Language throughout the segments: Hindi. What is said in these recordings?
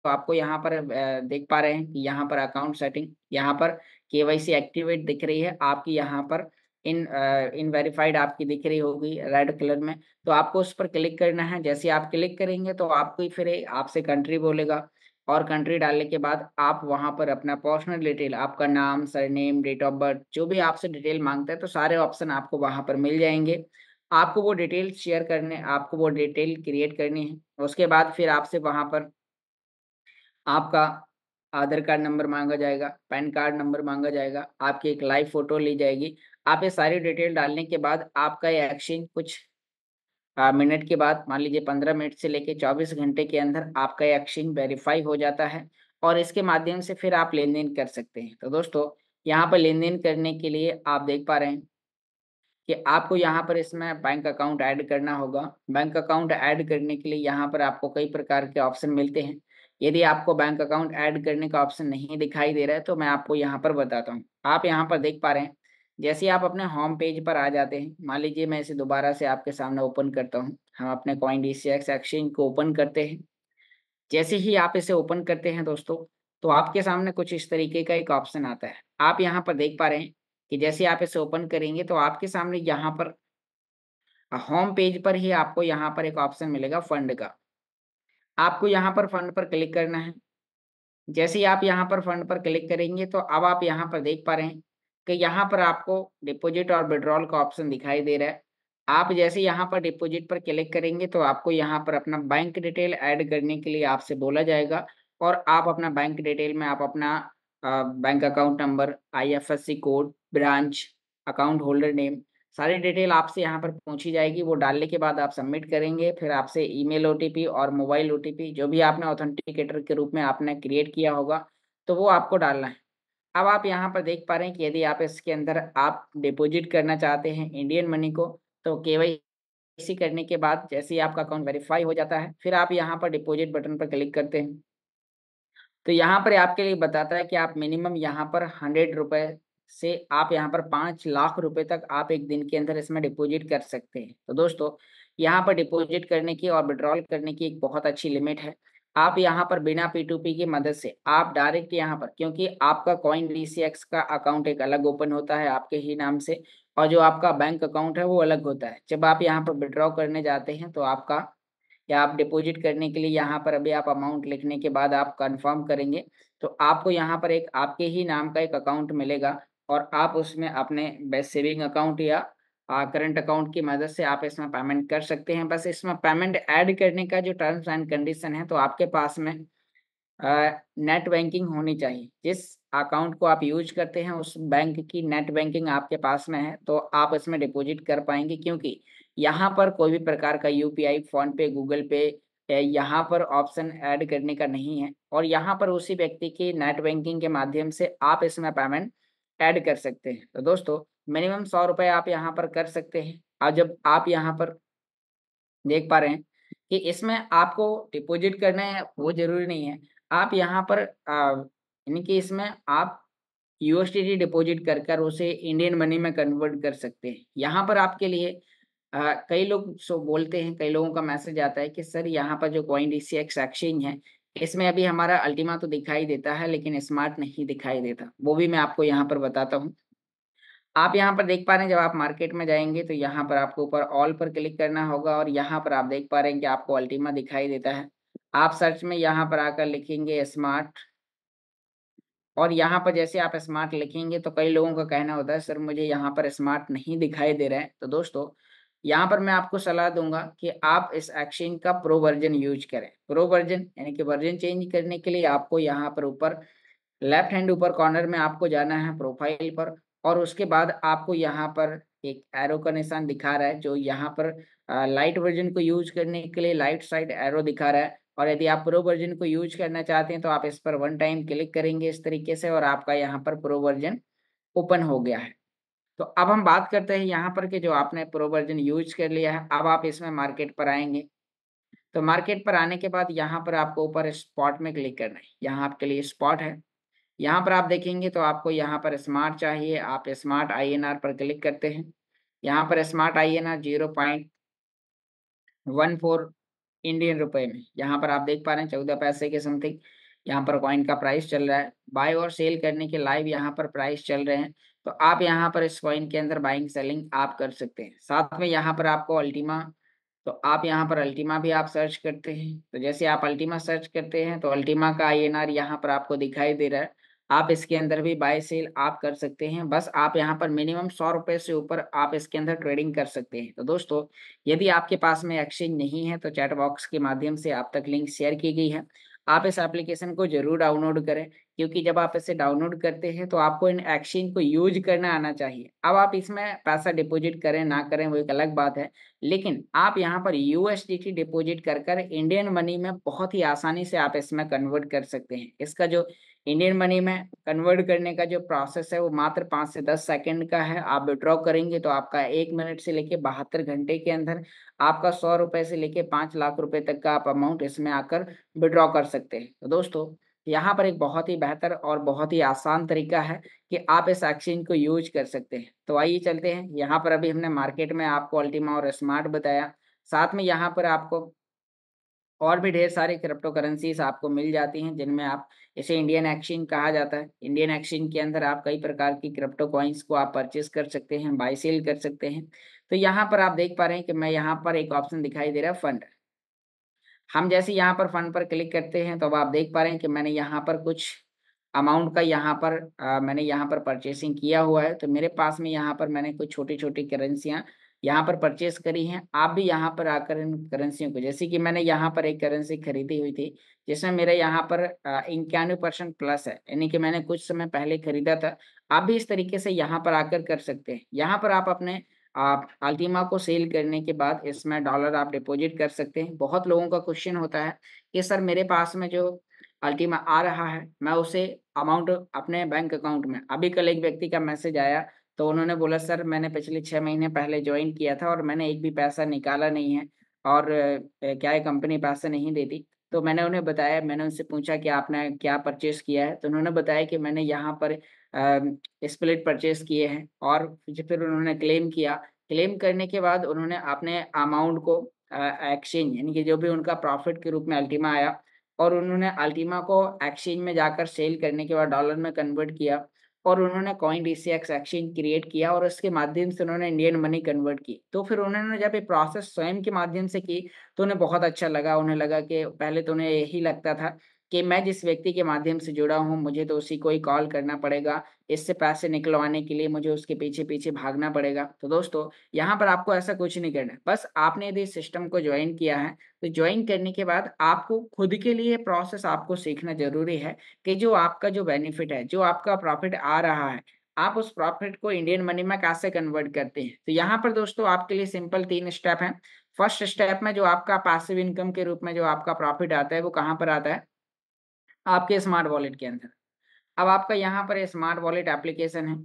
तो आपको यहाँ पर देख पा रहे हैं कि यहाँ पर अकाउंट सेटिंग, यहाँ पर केवाईसी एक्टिवेट दिख रही है आपकी, यहाँ पर इन वेरीफाइड आपकी दिख रही होगी रेड कलर में। तो आपको उस पर क्लिक करना है। जैसे आप क्लिक करेंगे तो आपको फिर आपसे कंट्री बोलेगा, और कंट्री डालने के बाद आप वहाँ पर अपना पर्सनल डिटेल, आपका नाम, सरनेम, डेट ऑफ बर्थ, जो भी आपसे डिटेल मांगता है तो सारे ऑप्शन आपको वहाँ पर मिल जाएंगे। आपको वो डिटेल शेयर करने, आपको वो डिटेल क्रिएट करनी है। उसके बाद फिर आपसे वहाँ पर आपका आधार कार्ड नंबर माँगा जाएगा, पैन कार्ड नंबर माँगा जाएगा, आपकी एक लाइव फ़ोटो ली जाएगी। आप ये सारी डिटेल डालने के बाद आपका ये एक्सचेंज कुछ मिनट के बाद, मान लीजिए 15 मिनट से लेके 24 घंटे के अंदर आपका ये एक्सचेंज वेरीफ़ाई हो जाता है, और इसके माध्यम से फिर आप लेन-देन कर सकते हैं। तो दोस्तों, यहाँ पर लेन-देन करने के लिए आप देख पा रहे हैं कि आपको यहाँ पर इसमें बैंक अकाउंट ऐड करना होगा। बैंक अकाउंट ऐड करने के लिए यहाँ पर आपको कई प्रकार के ऑप्शन मिलते हैं। यदि आपको बैंक अकाउंट ऐड करने का ऑप्शन नहीं दिखाई दे रहा है, तो मैं आपको यहाँ पर बताता हूँ। आप यहाँ पर देख पा रहे हैं, जैसे ही आप अपने होम पेज पर आ जाते हैं, मान लीजिए मैं इसे दोबारा से आपके सामने ओपन करता हूँ। हम अपने कॉइनडीसीएक्स एक्सचेंज को ओपन करते हैं। जैसे ही आप इसे ओपन करते हैं दोस्तों, तो आपके सामने कुछ इस तरीके का एक ऑप्शन आता है। आप यहाँ पर देख पा रहे हैं कि जैसे आप इसे ओपन करेंगे तो आपके सामने यहाँ पर होम पेज पर ही आपको यहाँ पर एक ऑप्शन मिलेगा फंड का। आपको यहाँ पर फंड पर क्लिक करना है। जैसे ही आप यहाँ पर फंड पर क्लिक करेंगे तो अब आप यहाँ पर देख पा रहे हैं कि यहाँ पर आपको डिपॉजिट और विड्रॉल का ऑप्शन दिखाई दे रहा है। आप जैसे यहाँ पर डिपॉजिट पर क्लिक करेंगे तो आपको यहाँ पर अपना बैंक डिटेल ऐड करने के लिए आपसे बोला जाएगा, और आप अपना बैंक डिटेल में आप अपना bank account number, IFSC code, branch, account holder name, सारी डिटेल आपसे यहाँ पर पूछी जाएगी। वो डालने के बाद आप सबमिट करेंगे, फिर आपसे ईमेल ओटीपी और मोबाइल ओटीपी, जो भी आपने ऑथेंटिकेटर के रूप में आपने क्रिएट किया होगा, तो वो आपको डालना है। अब आप यहाँ पर देख पा रहे हैं कि यदि आप इसके अंदर आप डिपॉजिट करना चाहते हैं इंडियन मनी को, तो केवाईसी करने के बाद जैसे ही आपका अकाउंट वेरीफाई हो जाता है, फिर आप यहाँ पर डिपॉजिट बटन पर क्लिक करते हैं। तो यहाँ पर आपके लिए बताता है कि आप मिनिमम यहाँ पर ₹100 से आप यहाँ पर 5 लाख रुपए तक आप एक दिन के अंदर इसमें डिपॉजिट कर सकते हैं। तो दोस्तों, यहाँ पर डिपॉजिट करने की और विथड्रॉल करने की एक बहुत अच्छी लिमिट है। आप यहाँ पर बिना P2P की मदद से आप डायरेक्ट यहाँ पर, क्योंकि आपका कॉइनडीसीएक्स का अकाउंट एक अलग ओपन होता है आपके ही नाम से, और जो आपका बैंक अकाउंट है वो अलग होता है। जब आप यहाँ पर विथड्रॉ करने जाते हैं तो आपका, या आप डिपॉजिट करने के लिए यहाँ पर अभी आप अमाउंट लिखने के बाद आप कंफर्म करेंगे, तो आपको यहाँ पर एक आपके ही नाम का एक अकाउंट मिलेगा, और आप उसमें अपने बेस्ट सेविंग अकाउंट या करंट अकाउंट की मदद से आप इसमें पेमेंट कर सकते हैं। बस इसमें पेमेंट ऐड करने का जो टर्म्स एंड कंडीशन है, तो आपके पास में नेट बैंकिंग होनी चाहिए। जिस अकाउंट को आप यूज़ करते हैं उस बैंक की नेट बैंकिंग आपके पास में है, तो आप इसमें डिपॉजिट कर पाएँगे, क्योंकि यहाँ पर कोई भी प्रकार का यूपीआई, फ़ोन पे, गूगल पे यहाँ पर ऑप्शन ऐड करने का नहीं है, और यहाँ पर उसी व्यक्ति की नेट बैंकिंग के माध्यम से आप इसमें पेमेंट ऐड कर सकते हैं। तो दोस्तों, मिनिमम ₹100 आप यहाँ पर कर सकते हैं। और जब आप यहाँ पर देख पा रहे हैं कि इसमें आपको डिपॉजिट करना है, वो ज़रूरी नहीं है। आप यहाँ पर यानी कि इसमें आप यूएसडीटी डिपॉजिट कर कर उसे इंडियन मनी में कन्वर्ट कर सकते हैं। यहाँ पर आपके लिए कई लोग बोलते हैं, कई लोगों का मैसेज आता है कि सर यहाँ पर जो कॉइनडीसीएक्स एक्सचेंज है, इसमें अभी हमारा अल्टीमा तो दिखाई देता है लेकिन स्मार्ट नहीं दिखाई देता। वो भी मैं आपको यहाँ पर बताता हूँ। आप यहाँ पर देख पा रहे हैं, जब आप मार्केट में जाएँगे तो यहाँ पर आपको ऊपर ऑल पर क्लिक करना होगा, और यहाँ पर आप देख पा रहे हैं कि आपको अल्टीमा दिखाई देता है। आप सर्च में यहाँ पर आकर लिखेंगे स्मार्ट, और यहाँ पर जैसे आप स्मार्ट लिखेंगे तो कई लोगों का कहना होता है सर मुझे यहाँ पर स्मार्ट नहीं दिखाई दे रहा है। तो दोस्तों, यहाँ पर मैं आपको सलाह दूँगा कि आप इस एक्सचेंज का प्रो वर्ज़न यूज़ करें। प्रो वर्ज़न यानी कि वर्ज़न चेंज करने के लिए आपको यहाँ पर ऊपर लेफ्ट हैंड ऊपर कॉर्नर में आपको जाना है प्रोफाइल पर, और उसके बाद आपको यहाँ पर एक एरो का निशान दिखा रहा है, जो यहाँ पर लाइट वर्ज़न को यूज़ करने के लिए लाइट साइड एरो दिखा रहा है, और यदि आप प्रो वर्ज़न को यूज़ करना चाहते हैं तो आप इस पर वन टाइम क्लिक करेंगे इस तरीके से, और आपका यहाँ पर प्रो वर्ज़न ओपन हो गया है। तो अब हम बात करते हैं यहाँ पर कि जो आपने प्रो वर्ज़न यूज़ कर लिया है, अब आप इसमें मार्केट पर आएँगे। तो मार्केट पर आने के बाद यहाँ पर आपको ऊपर स्पॉट में क्लिक करना है। यहाँ आपके लिए स्पॉट है। यहाँ पर आप देखेंगे तो आपको यहाँ पर स्मार्ट चाहिए, आप स्मार्ट आईएनआर पर क्लिक करते हैं। यहाँ पर स्मार्ट आईएनआर 0.14 इंडियन रुपए में। यहाँ पर आप देख पा रहे हैं 14 पैसे के समथिंग यहाँ पर कॉइन का प्राइस चल रहा है। बाय और सेल करने के लाइव यहाँ पर प्राइस चल रहे हैं। तो आप यहाँ पर इस कॉइन के अंदर बाइंग सेलिंग आप कर सकते हैं। साथ में यहाँ पर आपको अल्टीमा, तो आप यहाँ पर अल्टीमा भी आप सर्च करते हैं, तो जैसे आप अल्टीमा सर्च करते हैं तो अल्टीमा का आईएनआर यहाँ पर आपको दिखाई दे रहा है। आप इसके अंदर भी बाय सेल आप कर सकते हैं। बस आप यहाँ पर मिनिमम 100 रुपए से ऊपर आप इसके अंदर ट्रेडिंग कर सकते हैं। तो दोस्तों, यदि आपके पास में एक्सचेंज नहीं है तो चैट बॉक्स के माध्यम से आप तक लिंक शेयर की गई है। आप इस एप्लीकेशन को जरूर डाउनलोड करें, क्योंकि जब आप इसे डाउनलोड करते हैं तो आपको इन एक्सचेंज को यूज करना आना चाहिए। अब आप इसमें पैसा डिपॉजिट करें ना करें वो एक अलग बात है, लेकिन आप यहाँ पर यूएसडीटी डिपॉजिट कर कर इंडियन मनी में बहुत ही आसानी से आप इसमें कन्वर्ट कर सकते हैं। इसका जो इंडियन मनी में कन्वर्ट करने का जो प्रोसेस है वो मात्र 5 से 10 सेकंड का है। आप विड्रॉ करेंगे तो आपका 1 मिनट से लेके 72 घंटे के अंदर आपका 100 रुपए से लेके 5 लाख रुपए तक का आप अमाउंट इसमें आकर विड्रॉ कर सकते हैं। तो दोस्तों, यहाँ पर एक बहुत ही बेहतर और बहुत ही आसान तरीका है कि आप इस एक्सचेंज को यूज कर सकते हैं। तो आइए चलते हैं। यहाँ पर अभी हमने मार्केट में आपको अल्टीमा और स्मार्ट बताया, साथ में यहाँ पर आपको और भी ढेर सारी क्रिप्टो करेंसीज आपको मिल जाती हैं, जिनमें आप, इसे इंडियन एक्सचेंज कहा जाता है। इंडियन एक्सचेंज के अंदर आप कई प्रकार की क्रिप्टो कॉइन्स को आप परचेज कर सकते हैं, बाय सेल कर सकते हैं। तो यहाँ पर आप देख पा रहे हैं कि मैं यहाँ पर एक ऑप्शन दिखाई दे रहा है फंड। हम जैसे यहाँ पर फंड पर क्लिक करते हैं तो अब आप देख पा रहे हैं कि मैंने यहाँ पर कुछ अमाउंट का यहाँ पर मैंने यहाँ पर परचेसिंग किया हुआ है। तो मेरे पास में यहाँ पर मैंने कुछ छोटी-छोटी करेंसियाँ यहाँ पर परचेज़ करी हैं। आप भी यहाँ पर आकर इन करेंसियों को, जैसे कि मैंने यहाँ पर एक करेंसी खरीदी हुई थी, जिसमें मेरे यहाँ पर 91% प्लस है, यानी कि मैंने कुछ समय पहले खरीदा था। आप भी इस तरीके से यहाँ पर आकर कर सकते हैं। यहाँ पर आप अपने आप अल्टीमा को सेल करने के बाद इसमें डॉलर आप डिपॉज़िट कर सकते हैं। बहुत लोगों का क्वेश्चन होता है कि सर मेरे पास में जो अल्टीमा आ रहा है, मैं उसे अमाउंट अपने बैंक अकाउंट में, अभी कल एक व्यक्ति का मैसेज आया, तो उन्होंने बोला सर मैंने पिछले 6 महीने पहले जॉइन किया था और मैंने एक भी पैसा निकाला नहीं है और क्या है कंपनी पैसा नहीं देती। तो मैंने उन्हें बताया, मैंने उनसे पूछा कि आपने क्या परचेज़ किया है? तो उन्होंने बताया कि मैंने यहाँ पर स्प्लिट परचेज़ किए हैं और फिर उन्होंने क्लेम किया। क्लेम करने के बाद उन्होंने अपने अमाउंट को एक्सचेंज, यानी कि जो भी उनका प्रॉफ़िट के रूप में अल्टीमा आया, और उन्होंने अल्टीमा को एक्सचेंज में जाकर सेल करने के बाद डॉलर में कन्वर्ट किया और उन्होंने कॉइन डीसीएक्स एक्सचेंज क्रिएट किया और उसके माध्यम से उन्होंने इंडियन मनी कन्वर्ट की। तो फिर उन्होंने जब ये प्रोसेस स्वयं के माध्यम से की, तो उन्हें बहुत अच्छा लगा। उन्हें लगा कि पहले तो उन्हें यही लगता था कि मैं जिस व्यक्ति के माध्यम से जुड़ा हूँ, मुझे तो उसी को ही कॉल करना पड़ेगा। इससे पैसे निकलवाने के लिए मुझे उसके पीछे-पीछे भागना पड़ेगा। तो दोस्तों, यहाँ पर आपको ऐसा कुछ नहीं करना है। बस आपने यदि इस सिस्टम को जॉइन किया है, तो जॉइन करने के बाद आपको खुद के लिए प्रोसेस आपको सीखना ज़रूरी है कि जो आपका जो बेनिफिट है, जो आपका प्रॉफ़िट आ रहा है, आप उस प्रॉफ़िट को इंडियन मनी में कैसे कन्वर्ट करते हैं। तो यहाँ पर दोस्तों आपके लिए सिंपल 3 स्टेप हैं। फर्स्ट स्टेप में जो आपका पैसिव इनकम के रूप में जो आपका प्रॉफ़िट आता है, वो कहाँ पर आता है? आपके स्मार्ट वॉलेट के अंदर। अब आपका यहाँ पर स्मार्ट वॉलेट एप्लीकेशन है।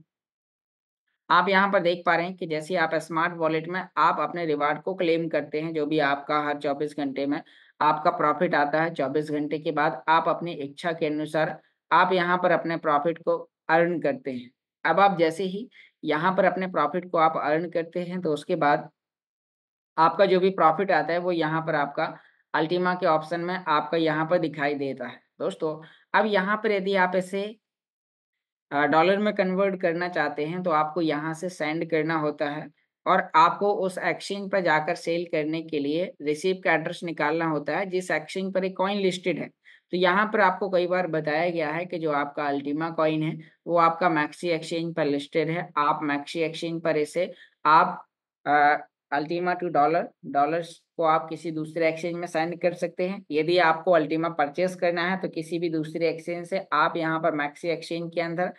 आप यहाँ पर देख पा रहे हैं कि जैसे आप स्मार्ट वॉलेट में आप अपने रिवार्ड को क्लेम करते हैं, जो भी आपका हर 24 घंटे में आपका प्रॉफ़िट आता है, 24 घंटे के बाद आप अपनी इच्छा के अनुसार आप यहाँ पर अपने प्रॉफ़िट को अर्न करते हैं। अब आप जैसे ही यहाँ पर अपने प्रॉफ़िट को आप अर्न करते हैं, तो उसके बाद आपका जो भी प्रॉफ़िट आता है, वो यहाँ पर आपका अल्टीमा के ऑप्शन में आपका यहाँ पर दिखाई देता है। दोस्तों, अब यहाँ पर यदि आप इसे डॉलर में कन्वर्ट करना चाहते हैं, तो आपको यहाँ से सेंड करना होता है और आपको उस एक्सचेंज पर जाकर सेल करने के लिए रिसीव का एड्रेस निकालना होता है, जिस एक्सचेंज पर एक कॉइन लिस्टेड है। तो यहाँ पर आपको कई बार बताया गया है कि जो आपका अल्टीमा कॉइन है, वो आपका मैक्सी एक्सचेंज पर लिस्टेड है। आप मैक्सी एक्सचेंज पर इसे आप अ, अल्टीमा टू डॉलर, डॉलर्स को आप किसी दूसरे एक्सचेंज में सेंड कर सकते हैं। यदि आपको अल्टीमा परचेज़ करना है, तो किसी भी दूसरे एक्सचेंज से आप यहाँ पर मैक्सी एक्सचेंज के अंदर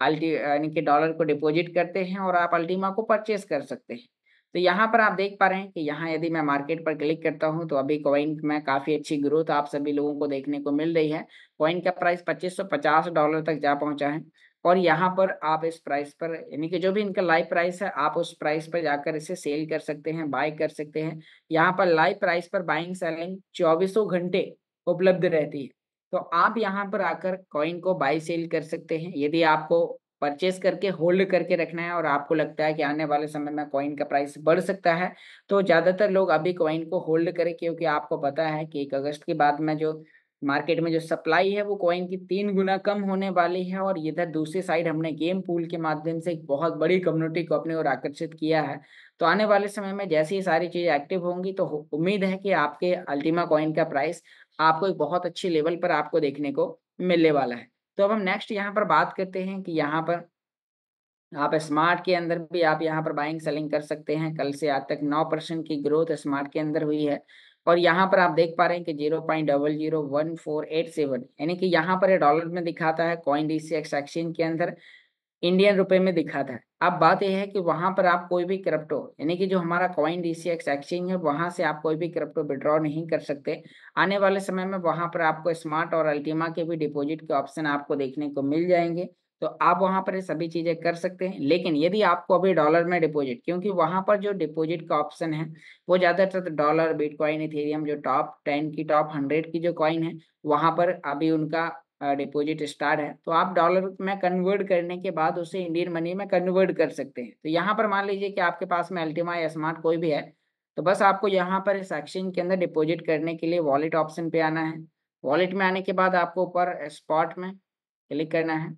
यानी कि डॉलर को डिपॉजिट करते हैं और आप अल्टीमा को परचेज़ कर सकते हैं। तो यहाँ पर आप देख पा रहे हैं कि यहाँ यदि मैं मार्केट पर क्लिक करता हूँ, तो अभी कॉइन में काफ़ी अच्छी ग्रोथ आप सभी लोगों को देखने को मिल रही है। कॉइन का प्राइस $2550 तक जा पहुँचा है और यहाँ पर आप इस प्राइस पर, यानी कि जो भी इनका लाइव प्राइस है, आप उस प्राइस पर जाकर इसे सेल कर सकते हैं, बाय कर सकते हैं। यहाँ पर लाइव प्राइस पर बाइंग सेलिंग चौबीसों घंटे उपलब्ध रहती है। तो आप यहाँ पर आकर कॉइन को बाय सेल कर सकते हैं। यदि आपको परचेस करके होल्ड करके रखना है और आपको लगता है कि आने वाले समय में कॉइन का प्राइस बढ़ सकता है, तो ज़्यादातर लोग अभी कॉइन को होल्ड करें, क्योंकि आपको पता है कि 1 अगस्त के बाद में जो मार्केट में जो सप्लाई है वो कॉइन की 3 गुना कम होने वाली है। और इधर दूसरी साइड हमने गेम पूल के माध्यम से एक बहुत बड़ी कम्युनिटी को अपनी ओर आकर्षित किया है। तो आने वाले समय में जैसे ही सारी चीज़ें एक्टिव होंगी तो उम्मीद है कि आपके अल्टीमा कॉइन का प्राइस आपको एक बहुत अच्छी लेवल पर आपको देखने को मिलने वाला है। तो अब हम नेक्स्ट यहाँ पर बात करते हैं कि यहाँ पर आप स्मार्ट के अंदर भी आप यहाँ पर बाइंग सेलिंग कर सकते हैं। कल से आज तक 9% की ग्रोथ स्मार्ट के अंदर हुई है और यहाँ पर आप देख पा रहे हैं कि 0.001487 यानी कि यहाँ पर ये डॉलर में दिखाता है, कॉइन डीसीएक्स एक्सचेंज के अंदर इंडियन रुपए में दिखाता है। अब बात यह है कि वहां पर आप कोई भी क्रिप्टो यानी कि जो हमारा कॉइन डीसीएक्स एक्सचेंज है वहां से आप कोई भी क्रिप्टो विड्रॉ नहीं कर सकते। आने वाले समय में वहां पर आपको स्मार्ट और अल्टीमा के भी डिपॉजिट के ऑप्शन आपको देखने को मिल जाएंगे, तो आप वहां पर ये सभी चीजें कर सकते हैं। लेकिन यदि आपको अभी डॉलर में डिपॉजिट, क्योंकि वहां पर जो डिपॉजिट का ऑप्शन है वो ज्यादातर डॉलर, बिटकॉइन, इथेरियम, जो टॉप 10 की, टॉप 100 की जो कॉइन है वहां पर अभी उनका डिपॉजिट स्टार्ट है। तो आप डॉलर में कन्वर्ट करने के बाद उसे इंडियन मनी में कन्वर्ट कर सकते हैं। तो यहाँ पर मान लीजिए कि आपके पास में अल्टीमा या स्मार्ट कोई भी है, तो बस आपको यहाँ पर इस एक्सचेंज के अंदर डिपॉजिट करने के लिए वॉलेट ऑप्शन पे आना है। वॉलेट में आने के बाद आपको ऊपर स्पॉट में क्लिक करना है।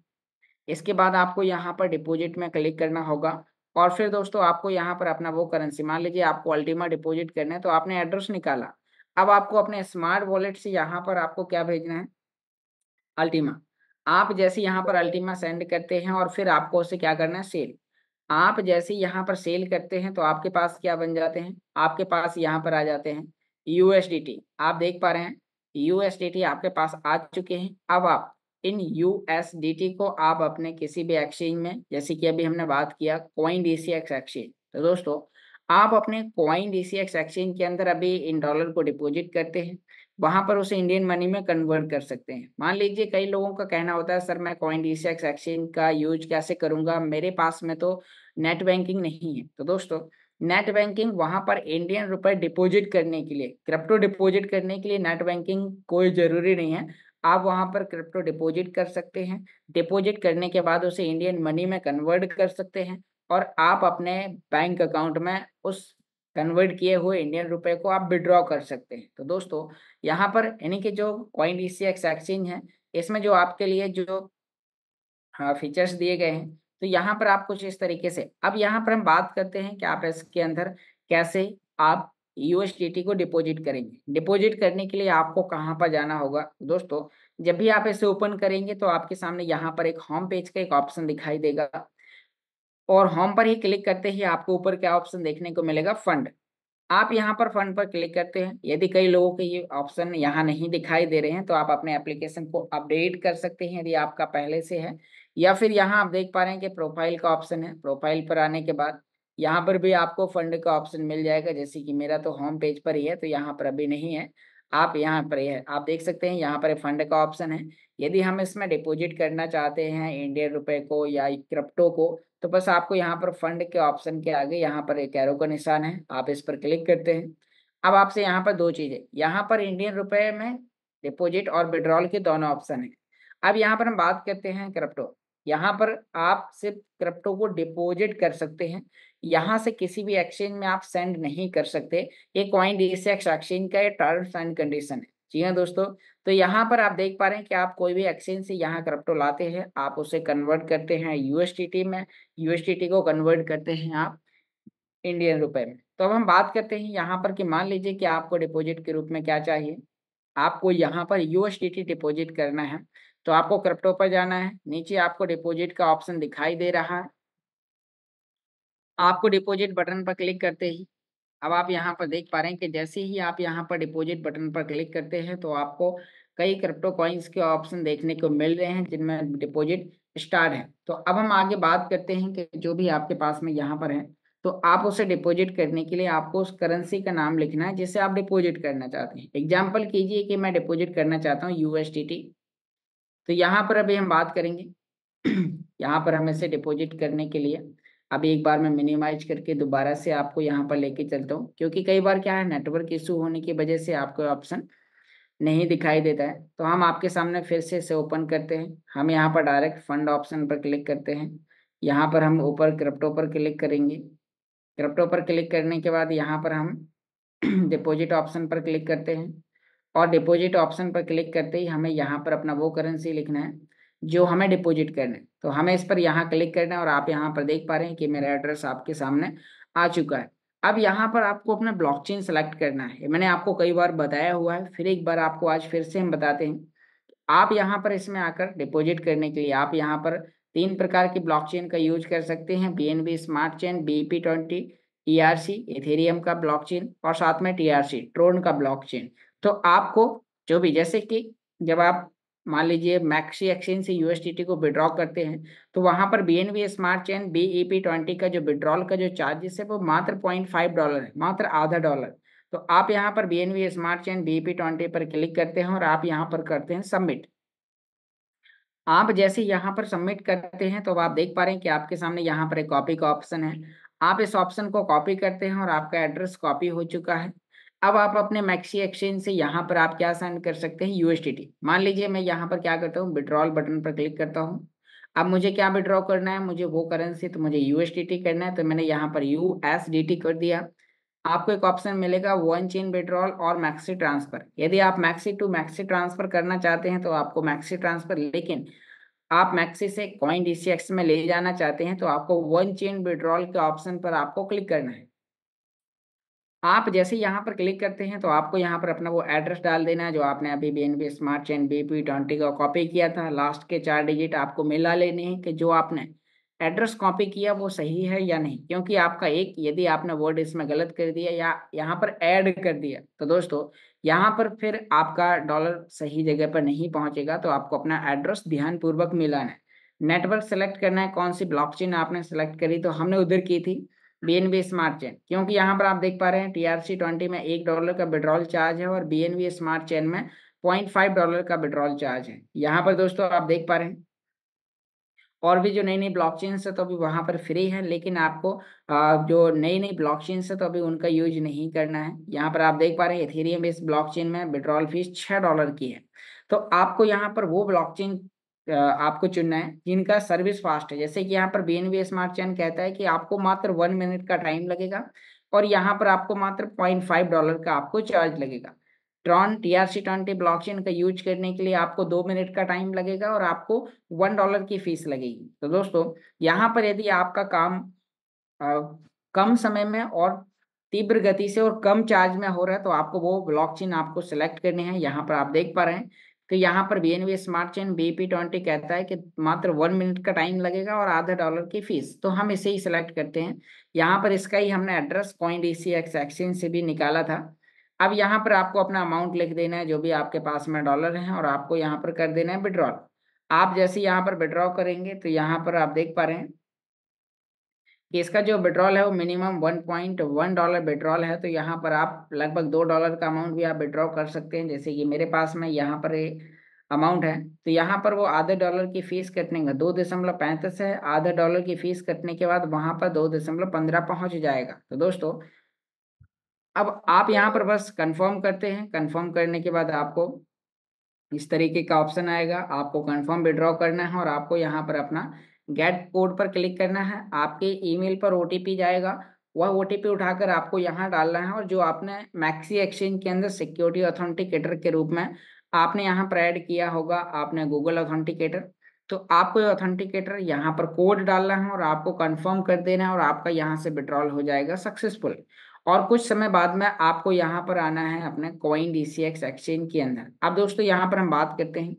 इसके बाद आपको यहाँ पर डिपॉजिट में क्लिक करना होगा और फिर दोस्तों आपको यहाँ पर अपना वो करेंसी, मान लीजिए आपको अल्टीमा डिपॉजिट करना है तो आपने एड्रेस निकाला। अब आपको अपने स्मार्ट वॉलेट से यहाँ पर आपको क्या भेजना है, अल्टीमा। आप जैसे यहाँ पर अल्टीमा सेंड करते हैं और फिर आपको उसे क्या करना है, सेल। आप जैसे यहाँ पर सेल करते हैं तो आपके पास क्या बन जाते हैं, आपके पास यहाँ पर आ जाते हैं यूएसडीटी। आप देख पा रहे हैं यूएसडीटी आपके पास आ चुके हैं। अब आप इन यूएसडीटी को आप अपने किसी भी एक्सचेंज में, जैसे कि अभी हमने बात किया कॉइन डीसीएक्स एक्सचेंज, तो दोस्तों आप अपने कॉइन डीसीएक्स एक्सचेंज के अंदर अभी इन डॉलर को डिपॉजिट करते हैं, वहां पर उसे इंडियन मनी में कन्वर्ट कर सकते हैं। मान लीजिए कई लोगों का कहना होता है सर मैं कॉइन डीसीएक्स एक्सचेंज का यूज कैसे करूंगा, मेरे पास में तो नेट बैंकिंग नहीं है। तो दोस्तों नेट बैंकिंग वहां पर इंडियन रुपए डिपॉजिट करने के लिए, क्रिप्टो डिपॉजिट करने के लिए नेट बैंकिंग कोई जरूरी नहीं है। आप वहां पर क्रिप्टो डिपॉजिट कर सकते हैं। डिपॉजिट करने के बाद उसे इंडियन मनी में कन्वर्ट कर सकते हैं और आप अपने बैंक अकाउंट में उस कन्वर्ट किए हुए इंडियन रुपए को आप विड्रॉ कर सकते हैं। तो दोस्तों यहाँ पर यानी कि जो कॉइन डीसीएक्स एक्सचेंज है इसमें जो आपके लिए जो हाँ फीचर्स दिए गए हैं, तो यहाँ पर आप कुछ इस तरीके से, अब यहाँ पर हम बात करते हैं कि आप इसके अंदर कैसे आप यूएसडीटी को डिपॉजिट करेंगे। डिपॉजिट करने के लिए आपको कहाँ पर जाना होगा दोस्तों, जब भी आप इसे ओपन करेंगे तो आपके सामने यहाँ पर एक होम पेज का एक ऑप्शन दिखाई देगा और होम पर ही क्लिक करते ही आपको ऊपर क्या ऑप्शन देखने को मिलेगा, फंड। आप यहाँ पर फंड पर क्लिक करते हैं। यदि कई लोगों के ये ऑप्शन यहाँ नहीं दिखाई दे रहे हैं तो आप अपने एप्लीकेशन को अपडेट कर सकते हैं यदि आपका पहले से है, या फिर यहाँ आप देख पा रहे हैं कि प्रोफाइल का ऑप्शन है। प्रोफाइल पर आने के बाद यहाँ पर भी आपको फंड का ऑप्शन मिल जाएगा, जैसे कि मेरा तो होम पेज पर ही है तो यहाँ पर अभी नहीं है। आप यहाँ पर है, आप देख सकते हैं यहाँ पर फंड का ऑप्शन है। यदि हम इसमें डिपॉजिट करना चाहते हैं इंडियन रुपए को या क्रिप्टो को, तो बस आपको यहाँ पर फंड के ऑप्शन के आगे यहाँ पर एक एरो का निशान है, आप इस पर क्लिक करते हैं। अब आपसे यहाँ पर दो चीजें, यहाँ पर इंडियन रुपए में डिपॉजिट और विड्रॉल के दोनों ऑप्शन है। अब यहाँ पर हम बात करते हैं क्रिप्टो। यहाँ पर आप सिर्फ क्रिप्टो को डिपॉजिट कर सकते हैं, यहाँ से किसी भी एक्सचेंज में आप सेंड नहीं कर सकते। ये कॉइन डीसीएक्स एक्सचेंज का ये टर्म्स एंड कंडीशन है। जी हाँ दोस्तों, तो यहाँ पर आप देख पा रहे हैं कि आप कोई भी एक्सचेंज से यहाँ क्रिप्टो लाते हैं, आप उसे कन्वर्ट करते हैं यूएसडीटी में, यूएसडीटी को कन्वर्ट करते हैं आप इंडियन रुपए में। तो अब हम बात करते हैं यहाँ पर कि मान लीजिए कि आपको डिपॉजिट के रूप में क्या चाहिए, आपको यहाँ पर यूएसडीटी डिपॉजिट करना है। तो आपको क्रिप्टो पर जाना है, नीचे आपको डिपॉजिट का ऑप्शन दिखाई दे रहा है। आपको डिपॉजिट बटन पर क्लिक करते ही अब आप यहाँ पर देख पा रहे हैं कि जैसे ही आप यहाँ पर डिपॉजिट बटन पर क्लिक करते हैं तो आपको कई क्रिप्टो कॉइन्स के ऑप्शन देखने को मिल रहे हैं जिनमें डिपॉजिट स्टार्ट है। तो अब हम आगे बात करते हैं कि जो भी आपके पास में यहाँ पर है, तो आप उसे डिपॉजिट करने के लिए आपको उस करेंसी का नाम लिखना है जिसे आप डिपॉजिट करना चाहते हैं। एग्जाम्पल कीजिए कि मैं डिपॉजिट करना चाहता हूँ यूएसडीटी, तो यहाँ पर अभी हम बात करेंगे यहाँ पर हम इसे डिपॉजिट करने के लिए अभी एक बार मैं मिनिमाइज करके दोबारा से आपको यहाँ पर लेके चलता हूँ, क्योंकि कई बार क्या है नेटवर्क इशू होने की वजह से आपको ऑप्शन नहीं दिखाई देता है, तो हम आपके सामने फिर से इसे ओपन करते हैं। हम यहाँ पर डायरेक्ट फंड ऑप्शन पर क्लिक करते हैं। यहाँ पर हम ऊपर क्रिप्टो पर क्लिक करेंगे। क्रिप्टो पर क्लिक करने के बाद यहाँ पर हम डिपॉजिट ऑप्शन पर क्लिक करते हैं। और डिपॉजिट ऑप्शन पर क्लिक करते ही हमें यहाँ पर अपना वो करेंसी लिखना है जो हमें डिपॉजिट करना है। तो हमें इस पर यहाँ क्लिक करना है और आप यहाँ पर देख पा रहे हैं कि मेरा एड्रेस आपके सामने आ चुका है। अब यहाँ पर आपको अपना ब्लॉकचेन सेलेक्ट करना है। मैंने आपको कई बार बताया हुआ है, फिर एक बार आपको आज फिर से हम बताते हैं। आप यहाँ पर इसमें आकर डिपॉजिट करने के लिए आप यहाँ पर 3 प्रकार की ब्लॉकचेन का यूज कर सकते हैं। BNB smart chain, BEP20, ERC Ethereum का ब्लॉकचेन और साथ में TRC ट्रोन का ब्लॉकचेन। तो आपको जो भी, जैसे कि जब आप मान लीजिए मैक्सी एक्सचेंज से USDT को विड्रॉ करते हैं, तो वहां पर BNB स्मार्ट चेन BEP20 का जो विड्रॉल का जो चार्जेस है वो मात्र $0.5 है, मात्र आधा डॉलर। तो आप यहाँ पर BNB स्मार्ट चेन BEP20 पर क्लिक करते हैं और आप यहाँ पर करते हैं सबमिट। आप जैसे यहाँ पर सबमिट करते हैं तो अब आप देख पा रहे हैं कि आपके सामने यहाँ पर एक कॉपी का ऑप्शन है। आप इस ऑप्शन को कॉपी करते हैं और आपका एड्रेस कॉपी हो चुका है। अब आप अपने मैक्सी एक्सचेंज से यहाँ पर आप क्या सेंड कर सकते हैं, USDT। मान लीजिए मैं यहाँ पर क्या करता हूँ, विड्रॉल बटन पर क्लिक करता हूँ। अब मुझे क्या विड्रॉ करना है, मुझे वो करेंसी, तो मुझे USDT करना है, तो मैंने यहाँ पर USDT कर दिया। आपको एक ऑप्शन मिलेगा वन चेन विड्रॉल और मैक्सी ट्रांसफर। यदि आप मैक्सी टू मैक्सी ट्रांसफर करना चाहते हैं तो आपको मैक्सी ट्रांसफर, लेकिन आप मैक्सी से कॉइन DCX में ले जाना चाहते हैं तो आपको वन चेन विड्रॉल के ऑप्शन पर आपको क्लिक करना है। आप जैसे यहाँ पर क्लिक करते हैं तो आपको यहाँ पर अपना वो एड्रेस डाल देना है जो आपने अभी BNB स्मार्ट चेन BEP20 का कॉपी किया था। लास्ट के 4 डिजिट आपको मिला लेने हैं कि जो आपने एड्रेस कॉपी किया वो सही है या नहीं, क्योंकि आपका एक यदि आपने वर्ड इसमें गलत कर दिया या यहाँ पर ऐड कर दिया तो दोस्तों यहाँ पर फिर आपका डॉलर सही जगह पर नहीं पहुंचेगा। तो आपको अपना एड्रेस ध्यानपूर्वक मिलाना है। नेटवर्क सेलेक्ट करना है, कौन सी ब्लॉकचेन आपने सेलेक्ट करी, तो हमने उधर की थी BNB स्मार्ट चेन, क्योंकि यहाँ पर आप देख पा रहे हैं TRC20 में $1 का विड्रॉल चार्ज है और BNB स्मार्ट चेन में $0.5 का विड्रॉल चार्ज है। यहाँ पर दोस्तों आप देख पा रहे हैं और भी जो नई नई ब्लॉकचेन्स है तो अभी वहाँ पर फ्री है, लेकिन आपको जो नई नई ब्लॉकचेन्स है तो अभी उनका यूज नहीं करना है। यहाँ पर आप देख पा रहे हैं इथेरियम इस ब्लॉकचेन में विड्रॉल फीस $6 की है। तो आपको यहाँ पर वो ब्लॉकचेन आपको चुनना है जिनका सर्विस फास्ट है। जैसे कि यहाँ पर BNB स्मार्ट चेन कहता है कि आपको मात्र 1 मिनट का टाइम लगेगा और यहाँ पर आपको मात्र $0.5 का आपको चार्ज लगेगा। ट्रॉन TRC20 ब्लॉकचेन का यूज करने के लिए आपको 2 मिनट का टाइम लगेगा और आपको $1 की फीस लगेगी। तो दोस्तों यहाँ पर यदि आपका काम अ, कम समय में और तीव्र गति से और कम चार्ज में हो रहा है तो आपको वो ब्लॉकचेन आपको सिलेक्ट करनी है। यहाँ पर आप देख पा रहे हैं कि यहाँ पर BNB स्मार्ट चेन BEP20 कहता है कि मात्र 1 मिनट का टाइम लगेगा और आधा डॉलर की फीस, तो हम इसे ही सिलेक्ट करते हैं। यहाँ पर इसका ही हमने एड्रेस कॉइन DCX एक्सचेंज से भी निकाला था। अब यहाँ पर आपको अपना अमाउंट लिख देना है जो भी आपके पास में डॉलर है और आपको यहाँ पर कर देना है विड्रॉल। आप जैसे यहाँ पर विड्रॉ करेंगे तो यहाँ पर आप देख पा रहे हैं कि इसका जो विड्रॉल है वो मिनिमम $1.1 विड्रॉल है। तो यहाँ पर आप लगभग $2 का अमाउंट भी आप विड्रॉ कर सकते हैं। जैसे कि मेरे पास में यहाँ पर अमाउंट है तो यहाँ पर वो आधे डॉलर की फीस कटने का 2.35 है। आधे डॉलर की फीस कटने के बाद वहाँ पर 2.15 पहुँच जाएगा। तो दोस्तों अब आप यहाँ पर बस कंफर्म करते हैं। कंफर्म करने के बाद आपको इस तरीके का ऑप्शन आएगा, आपको कंफर्म विड्रॉ करना है और आपको यहाँ पर अपना गेट कोड पर क्लिक करना है। आपके ईमेल पर OTP जाएगा, वह OTP उठाकर आपको यहाँ डालना है और जो आपने मैक्सी एक्सचेंज के अंदर सिक्योरिटी ऑथेंटिकेटर के रूप में आपने यहाँ पर ऐड किया होगा, आपने गूगल ऑथेंटिकेटर, तो आपको ये ऑथेंटिकेटर यहाँ पर कोड डालना है और आपको कंफर्म कर देना है और आपका यहाँ से विड्रॉल हो जाएगा सक्सेसफुल। और कुछ समय बाद में आपको यहाँ पर आना है अपने कॉइन DCX एक्सचेंज के अंदर। अब दोस्तों यहाँ पर हम बात करते हैं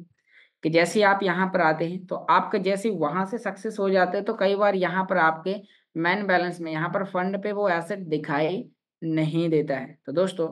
कि जैसे आप यहाँ पर आते हैं तो आपका जैसे वहां से सक्सेस हो जाते हैं तो कई बार यहाँ पर आपके मैन बैलेंस में यहाँ पर फंड पे वो एसेट दिखाई नहीं देता है। तो दोस्तों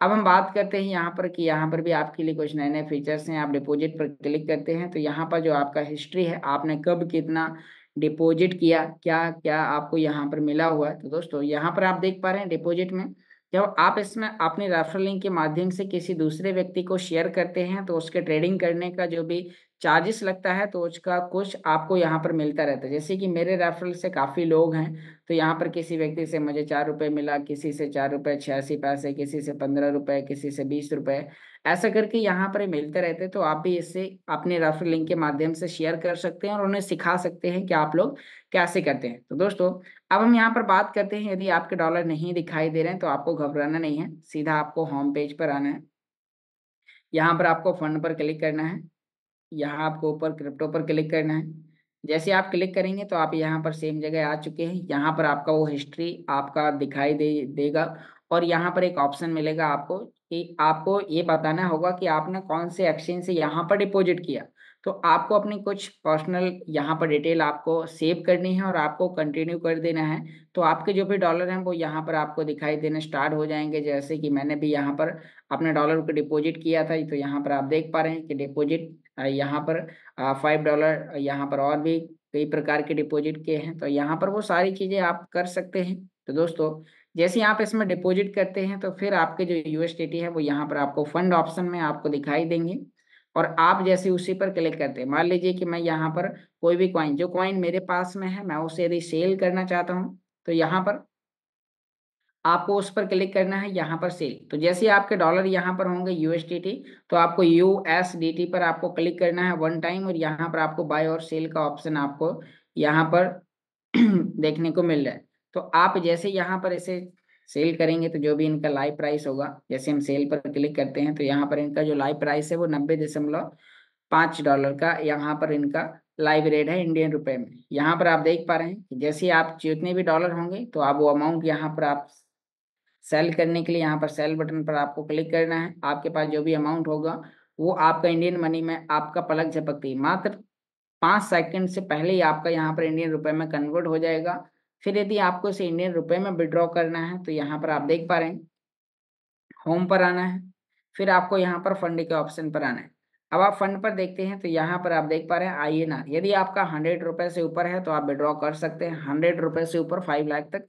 अब हम बात करते हैं यहाँ पर कि यहाँ पर भी आपके लिए कुछ नए नए फीचर्स हैं। आप डिपॉजिट पर क्लिक करते हैं तो यहाँ पर जो आपका हिस्ट्री है, आपने कब कितना डिपॉजिट किया, क्या क्या आपको यहाँ पर मिला हुआ है। तो दोस्तों यहाँ पर आप देख पा रहे हैं डिपॉजिट में जब आप इसमें अपने रेफरल लिंक के माध्यम से किसी दूसरे व्यक्ति को शेयर करते हैं तो उसके ट्रेडिंग करने का जो भी चार्जेस लगता है तो उसका कुछ आपको यहाँ पर मिलता रहता है। जैसे कि मेरे रेफरल से काफ़ी लोग हैं, तो यहाँ पर किसी व्यक्ति से मुझे 4 रुपये मिला, किसी से 4 रुपये 86 पैसे, किसी से 15 रुपये, किसी से 20 रुपये, ऐसा करके यहाँ पर मिलते रहते हैं। तो आप भी इससे अपने रेफरल लिंक के माध्यम से शेयर कर सकते हैं और उन्हें सिखा सकते हैं कि आप लोग कैसे करते हैं। तो दोस्तों, अब हम यहाँ पर बात करते हैं, यदि आपके डॉलर नहीं दिखाई दे रहे हैं तो आपको घबराना नहीं है, सीधा आपको होम पेज पर आना है। यहाँ पर आपको फंड पर क्लिक करना है, यहाँ आपको ऊपर क्रिप्टो पर क्लिक करना है। जैसे आप क्लिक करेंगे तो आप यहाँ पर सेम जगह आ चुके हैं। यहाँ पर आपका वो हिस्ट्री आपका दिखाई देगा और यहाँ पर एक ऑप्शन मिलेगा आपको कि आपको ये बताना होगा कि आपने कौन से एक्सचेंज से यहाँ पर डिपॉजिट किया। तो आपको अपनी कुछ पर्सनल यहाँ पर डिटेल आपको सेव करनी है और आपको कंटिन्यू कर देना है। तो आपके जो भी डॉलर हैं वो यहाँ पर आपको दिखाई देने स्टार्ट हो जाएंगे। जैसे कि मैंने भी यहाँ पर अपने डॉलर को डिपॉजिट किया था, तो यहाँ पर आप देख पा रहे हैं कि डिपॉजिट यहाँ पर $5, यहाँ पर और भी कई प्रकार के डिपॉजिट के हैं। तो यहाँ पर वो सारी चीज़ें आप कर सकते हैं। तो दोस्तों, जैसे ही आप इसमें डिपॉजिट करते हैं तो फिर आपके जो यूएसडीटी है वो यहाँ पर आपको फंड ऑप्शन में आपको दिखाई देंगे और आप जैसे उसी पर क्लिक करते हैं, मान लीजिए कि मैं यहाँ पर कोई भी कॉइन, जो कॉइन मेरे पास में है, मैं उसे यदि सेल करना चाहता हूँ तो यहाँ पर आपको उस पर क्लिक करना है, यहाँ पर सेल। तो जैसे ही आपके डॉलर यहाँ पर होंगे यूएसडीटी, तो आपको यूएसडीटी पर आपको क्लिक करना है 1 टाइम और यहाँ पर आपको बाय और सेल का ऑप्शन आपको यहाँ पर देखने को मिल रहा है। तो आप जैसे यहाँ पर इसे सेल करेंगे तो जो भी इनका लाइव प्राइस होगा, जैसे हम सेल पर क्लिक करते हैं तो यहाँ पर इनका जो लाइव प्राइस है वो $90.5 का यहाँ पर इनका लाइव रेट है इंडियन रुपए में। यहाँ पर आप देख पा रहे हैं कि जैसे आप जितने भी डॉलर होंगे तो आप वो अमाउंट यहाँ पर आप सेल करने के लिए यहाँ पर सेल बटन पर आपको क्लिक करना है। आपके पास जो भी अमाउंट होगा वो आपका इंडियन मनी में आपका पलक झपकती मात्र 5 सेकंड से पहले ही आपका यहाँ पर इंडियन रुपए में कन्वर्ट हो जाएगा। फिर यदि आपको इसे इंडियन रुपए में विड्रॉ करना है तो यहाँ पर आप देख पा रहे हैं होम पर आना है, फिर आपको यहाँ पर फंड के ऑप्शन पर आना है। अब आप फंड पर देखते हैं तो यहाँ पर आप देख पा रहे हैं INR, यदि आपका 100 रुपये से ऊपर है तो आप विड्रॉ कर सकते हैं। 100 रुपये से ऊपर 5 लाख तक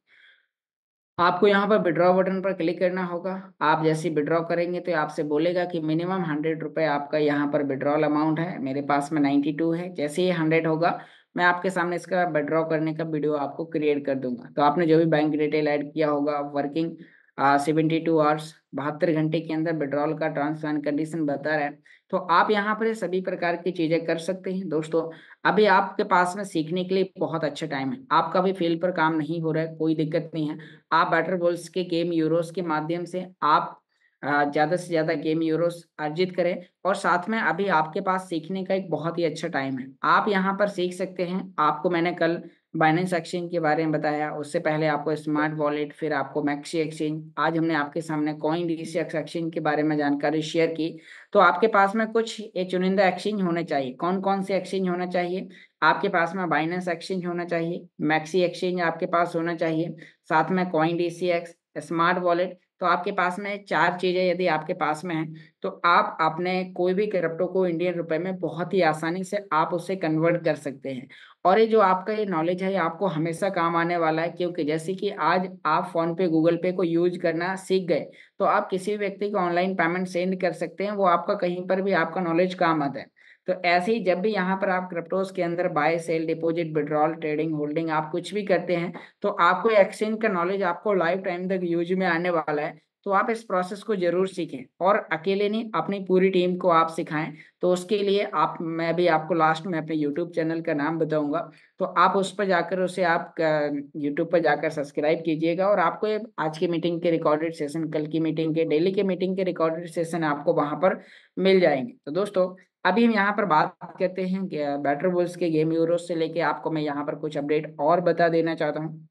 आपको यहाँ पर विड्रॉ बटन पर क्लिक करना होगा। आप जैसे विड्रॉ करेंगे तो आपसे बोलेगा कि मिनिमम 100 रुपये आपका यहाँ पर विड्रॉल अमाउंट है। मेरे पास में 92 है। जैसे ही 100 होगा मैं आपके सामने इसका विड्रॉ करने का वीडियो आपको क्रिएट कर दूंगा। तो आपने जो भी बैंक डिटेल ऐड किया होगा, वर्किंग 72 आवर्स 72 घंटे के अंदर विड्रॉल का टर्म्स एंड कंडीशन बता रहा है। तो आप यहाँ पर ये सभी प्रकार की चीज़ें कर सकते हैं। दोस्तों, अभी आपके पास में सीखने के लिए बहुत अच्छा टाइम है। आपका भी फील्ड पर काम नहीं हो रहा है, कोई दिक्कत नहीं है। आप बेटर बुल्स के गेम यूरोस के माध्यम से आप ज़्यादा से ज़्यादा गेम यूरोस अर्जित करें और साथ में अभी आपके पास सीखने का एक बहुत ही अच्छा टाइम है। आप यहाँ पर सीख सकते हैं। आपको मैंने कल बाइनेंस एक्सचेंज के बारे में बताया, उससे पहले आपको स्मार्ट वॉलेट, फिर आपको मैक्सी एक्सचेंज, आज हमने आपके सामने कॉइन डीसीएक्स एक्सचेंज के बारे में जानकारी शेयर की। तो आपके पास में कुछ ये चुनिंदा एक्सचेंज होने चाहिए। कौन कौन से एक्सचेंज होना चाहिए? आपके पास में बाइनेंस एक्सचेंज होना चाहिए, मैक्सी एक्सचेंज आपके पास होना चाहिए, साथ में कॉइन डीसीएक्स, स्मार्ट वॉलेट। तो आपके पास में 4 चीज़ें यदि आपके पास में हैं तो आप अपने कोई भी क्रिप्टो को इंडियन रुपए में बहुत ही आसानी से आप उसे कन्वर्ट कर सकते हैं। और ये जो आपका ये नॉलेज है ये आपको हमेशा काम आने वाला है, क्योंकि जैसे कि आज आप फ़ोन पे, गूगल पे को यूज़ करना सीख गए तो आप किसी भी व्यक्ति को ऑनलाइन पेमेंट सेंड कर सकते हैं। वो आपका कहीं पर भी आपका नॉलेज काम आता है। तो ऐसे ही जब भी यहाँ पर आप क्रिप्टोज़ के अंदर buy, sell, deposit, withdrawal, trading, holding आप कुछ भी करते हैं तो आपको एक्सचेंज का नॉलेज आपको लाइफ टाइम तक यूज में आने वाला है। तो आप इस प्रोसेस को ज़रूर सीखें और अकेले नहीं, अपनी पूरी टीम को आप सिखाएँ। तो उसके लिए आप, मैं भी आपको लास्ट में अपने यूट्यूब चैनल का नाम बताऊँगा, तो आप उस पर जाकर उसे आप यूट्यूब पर जाकर सब्सक्राइब कीजिएगा और आपको ये आज की मीटिंग के रिकॉर्डेड सेशन, कल की मीटिंग के, डेली के मीटिंग के रिकॉर्डेड सेशन आपको वहाँ पर मिल जाएँगे। तो दोस्तों, अभी हम यहाँ पर बात करते हैं कि बेटर बुल्स के गेम यूरोस से लेके आपको मैं यहाँ पर कुछ अपडेट और बता देना चाहता हूँ।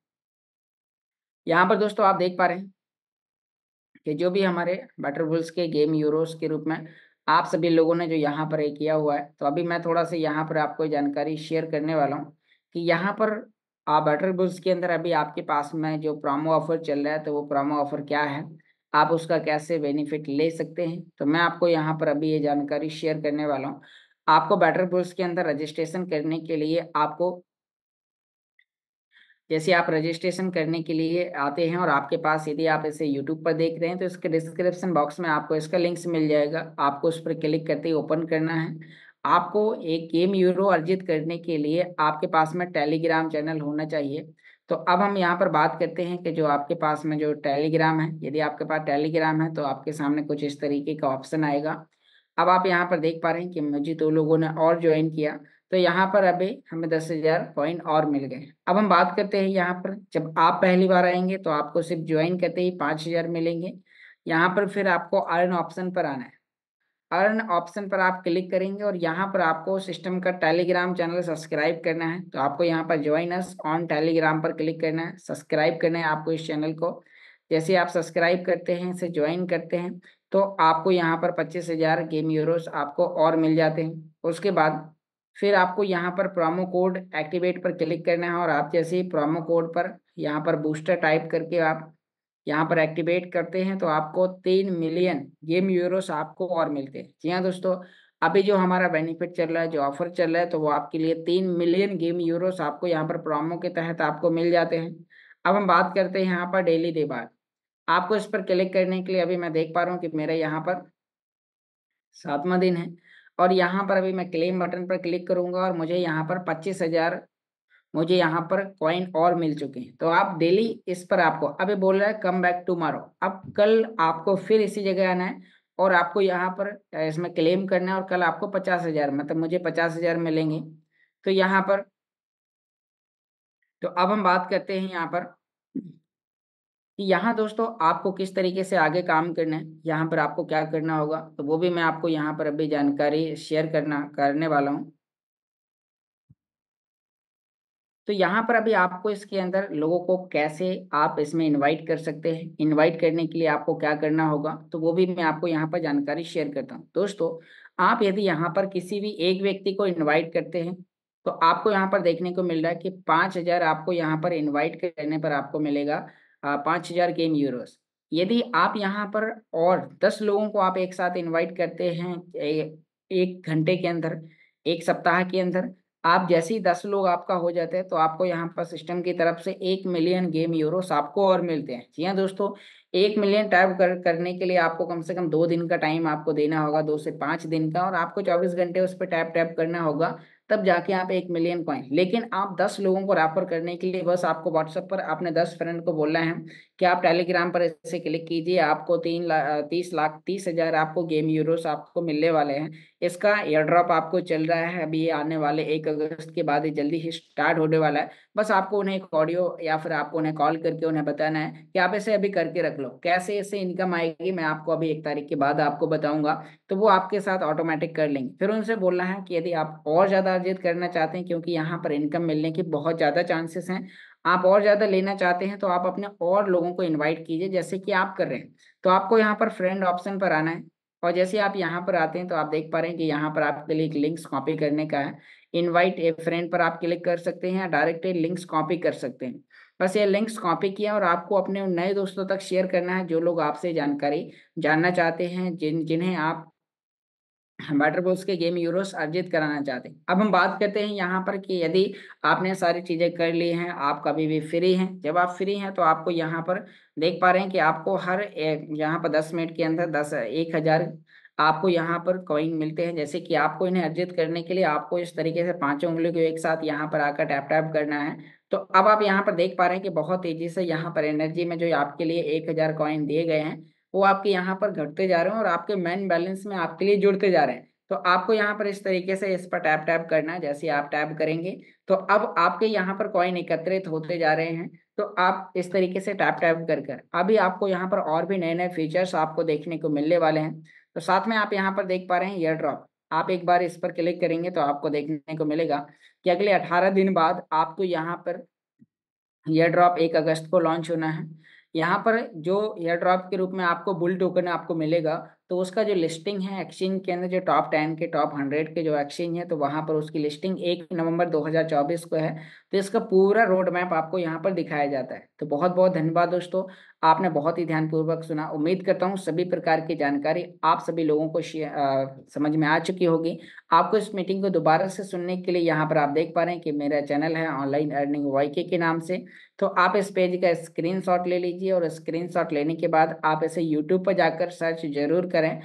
यहाँ पर दोस्तों आप देख पा रहे हैं कि जो भी हमारे बेटर बुल्स के गेम यूरोस के रूप में आप सभी लोगों ने जो यहाँ पर ये किया हुआ है, तो अभी मैं थोड़ा सा यहाँ पर आपको जानकारी शेयर करने वाला हूँ कि यहाँ पर बेटर बुल्स के अंदर अभी आपके पास में जो प्रोमो ऑफर चल रहा है, तो वो प्रोमो ऑफर क्या है, आप उसका कैसे बेनिफिट ले सकते हैं, तो मैं आपको यहाँ पर अभी ये जानकारी शेयर करने वाला हूँ। आपको बेटर बुल्स के अंदर रजिस्ट्रेशन करने के लिए आपको, जैसे आप रजिस्ट्रेशन करने के लिए आते हैं और आपके पास, यदि आप इसे यूट्यूब पर देख रहे हैं तो इसके डिस्क्रिप्शन बॉक्स में आपको इसका लिंक्स मिल जाएगा। आपको उस पर क्लिक करते ही ओपन करना है। आपको एक गेम यूरो अर्जित करने के लिए आपके पास में टेलीग्राम चैनल होना चाहिए। तो अब हम यहाँ पर बात करते हैं कि जो आपके पास में जो टेलीग्राम है, यदि आपके पास टेलीग्राम है तो आपके सामने कुछ इस तरीके का ऑप्शन आएगा। अब आप यहाँ पर देख पा रहे हैं कि मुझे 2 लोगों ने और ज्वाइन किया, तो यहाँ पर अभी हमें 10,000 कॉइन और मिल गए। अब हम बात करते हैं यहाँ पर, जब आप पहली बार आएंगे तो आपको सिर्फ ज्वाइन करते ही 5,000 मिलेंगे। यहाँ पर फिर आपको अर्न ऑप्शन पर आना है। अर्न ऑप्शन पर आप क्लिक करेंगे और यहाँ पर आपको सिस्टम का टेलीग्राम चैनल सब्सक्राइब करना है। तो आपको यहाँ पर ज्वाइन अस ऑन टेलीग्राम पर क्लिक करना है, सब्सक्राइब करना है आपको इस चैनल को। जैसे आप सब्सक्राइब करते हैं, इसे ज्वाइन करते हैं, तो आपको यहाँ पर 25,000 गेम यूरोस आपको और मिल जाते हैं। उसके बाद फिर आपको यहाँ पर प्रोमो कोड एक्टिवेट पर क्लिक करना है और आप जैसे ही प्रोमो कोड पर यहाँ पर बूस्टर टाइप करके आप यहाँ पर एक्टिवेट करते हैं तो आपको 3 मिलियन गेम यूरोस आपको और मिलते हैं। जी हाँ दोस्तों, अभी जो हमारा बेनिफिट चल रहा है, जो ऑफर चल रहा है, तो वो आपके लिए 3 मिलियन गेम यूरोस आपको यहाँ पर प्रोमो के तहत आपको मिल जाते हैं। अब हम बात करते हैं यहाँ पर डेली रिवार्ड। आपको इस पर क्लिक करने के लिए अभी मैं देख पा रहा हूँ कि मेरा यहाँ पर 7वां दिन है और यहाँ पर अभी मैं क्लेम बटन पर क्लिक करूंगा और मुझे यहाँ पर 25,000 मुझे यहाँ पर कॉइन और मिल चुके हैं। तो आप डेली इस पर आपको अभी बोल रहा है कम बैक टुमारो, अब कल आपको फिर इसी जगह आना है और आपको यहाँ पर इसमें क्लेम करना है और कल आपको 50,000 मतलब मुझे 50,000 मिलेंगे। तो यहाँ पर तो अब हम बात करते हैं यहाँ पर कि यहाँ दोस्तों आपको किस तरीके से आगे काम करना है, यहाँ पर आपको क्या करना होगा, तो वो भी मैं आपको यहाँ पर अभी जानकारी शेयर करने वाला हूँ। तो यहाँ पर अभी आपको इसके अंदर लोगों को कैसे आप इसमें इनवाइट कर सकते हैं, इनवाइट करने के लिए आपको क्या करना होगा, तो वो भी मैं आपको यहाँ पर जानकारी शेयर करता हूँ। दोस्तों, आप यदि यहाँ पर किसी भी एक व्यक्ति को इनवाइट करते हैं तो आपको यहाँ पर देखने को मिल रहा है कि 5,000 आपको यहाँ पर इनवाइट करने पर आपको मिलेगा 5,000 गेम यूरोस। यदि आप यहाँ पर और 10 लोगों को आप एक साथ इन्वाइट करते हैं एक घंटे के अंदर, एक सप्ताह के अंदर, आप जैसे ही 10 लोग आपका हो जाते हैं तो आपको यहाँ पर सिस्टम की तरफ से 1 मिलियन गेम यूरोस आपको और मिलते हैं। जी हाँ दोस्तों, 1 मिलियन टैप करने के लिए आपको कम से कम 2 दिन का टाइम आपको देना होगा, 2 से 5 दिन का, और आपको 24 घंटे उस पर टैप टैप करना होगा, तब जाके आप 1 मिलियन कॉइन। लेकिन आप 10 लोगों को रेफर करने के लिए बस आपको व्हाट्सएप पर अपने 10 फ्रेंड को बोलना है कि आप टेलीग्राम पर ऐसे क्लिक कीजिए, आपको 30,30,30,000 आपको गेम यूरोस आपको मिलने वाले हैं। इसका एयर ड्रॉप आपको चल रहा है अभी, आने वाले 1 अगस्त के बाद ही जल्दी ही स्टार्ट होने वाला है। बस आपको उन्हें एक ऑडियो या फिर आपको उन्हें कॉल करके उन्हें बताना है कि आप इसे अभी करके रख लो। कैसे इससे इनकम आएगी मैं आपको अभी 1 तारीख के बाद आपको बताऊंगा, तो वो आपके साथ ऑटोमेटिक कर लेंगे। फिर उनसे बोलना है कि यदि आप और ज़्यादा अर्जित करना चाहते हैं, क्योंकि यहाँ पर इनकम मिलने की बहुत ज़्यादा चांसेस हैं, आप और ज़्यादा लेना चाहते हैं तो आप अपने और लोगों को इनवाइट कीजिए जैसे कि आप कर रहे हैं। तो आपको यहाँ पर फ्रेंड ऑप्शन पर आना है और जैसे आप यहाँ पर आते हैं तो आप देख पा रहे हैं कि यहाँ पर आपके लिए एक लिंक्स कॉपी करने का है। इनवाइट ए फ्रेंड पर आप क्लिक कर सकते हैं या डायरेक्टली लिंक्स कॉपी कर सकते हैं। बस ये लिंक्स कॉपी किया और आपको अपने उन नए दोस्तों तक शेयर करना है जो लोग आपसे जानकारी जानना चाहते हैं, जिन्हें आप वाटर बॉल्स के गेम यूरोस अर्जित कराना चाहते हैं। अब हम बात करते हैं यहाँ पर कि यदि आपने सारी चीजें कर ली हैं, आप कभी भी फ्री हैं, जब आप फ्री हैं तो आपको यहाँ पर देख पा रहे हैं कि आपको यहाँ पर 10 मिनट के अंदर 1,000 आपको यहाँ पर कॉइन मिलते हैं। जैसे कि आपको इन्हें अर्जित करने के लिए आपको इस तरीके से 5 उंगलियों को एक साथ यहाँ पर आकर टैप टैप करना है। तो अब आप यहाँ पर देख पा रहे हैं कि बहुत तेजी से यहाँ पर एनर्जी में जो आपके लिए 1,000 कॉइन दिए गए हैं वो आपके यहाँ पर घटते जा रहे हैं और आपके मेन बैलेंस में आपके लिए जुड़ते जा रहे हैं। तो आपको यहाँ पर इस तरीके से इस पर टैप टैप करना है। जैसे आप टैप करेंगे तो अब आपके यहाँ पर कॉइन एकत्रित होते जा रहे हैं। तो आप इस तरीके से टैप टैप कर कर अभी आपको यहाँ पर और भी नए नए फीचर्स आपको देखने को मिलने वाले हैं। तो साथ में आप यहाँ पर देख पा रहे हैं ईयर ड्रॉप, आप एक बार इस पर क्लिक करेंगे तो आपको देखने को मिलेगा कि अगले 18 दिन बाद आपको यहाँ पर ईयर ड्रॉप 1 अगस्त को लॉन्च होना है। यहाँ पर जो ईयर ड्रॉप के रूप में आपको बुल टोकन आपको मिलेगा, तो उसका जो लिस्टिंग है एक्सचेंज के अंदर, जो टॉप 10 के टॉप 100 के जो एक्सचेंज है, तो वहाँ पर उसकी लिस्टिंग 1 नवंबर 2024 को है। तो इसका पूरा रोड मैप आपको यहाँ पर दिखाया जाता है। तो बहुत बहुत धन्यवाद दोस्तों, आपने बहुत ही ध्यानपूर्वक सुना। उम्मीद करता हूँ सभी प्रकार की जानकारी आप सभी लोगों को समझ में आ चुकी होगी। आपको इस मीटिंग को दोबारा से सुनने के लिए यहाँ पर आप देख पा रहे हैं कि मेरा चैनल है ऑनलाइन अर्निंग वाईके के नाम से। तो आप इस पेज का स्क्रीनशॉट ले लीजिए और स्क्रीनशॉट लेने के बाद आप इसे यूट्यूब पर जाकर सर्च जरूर करें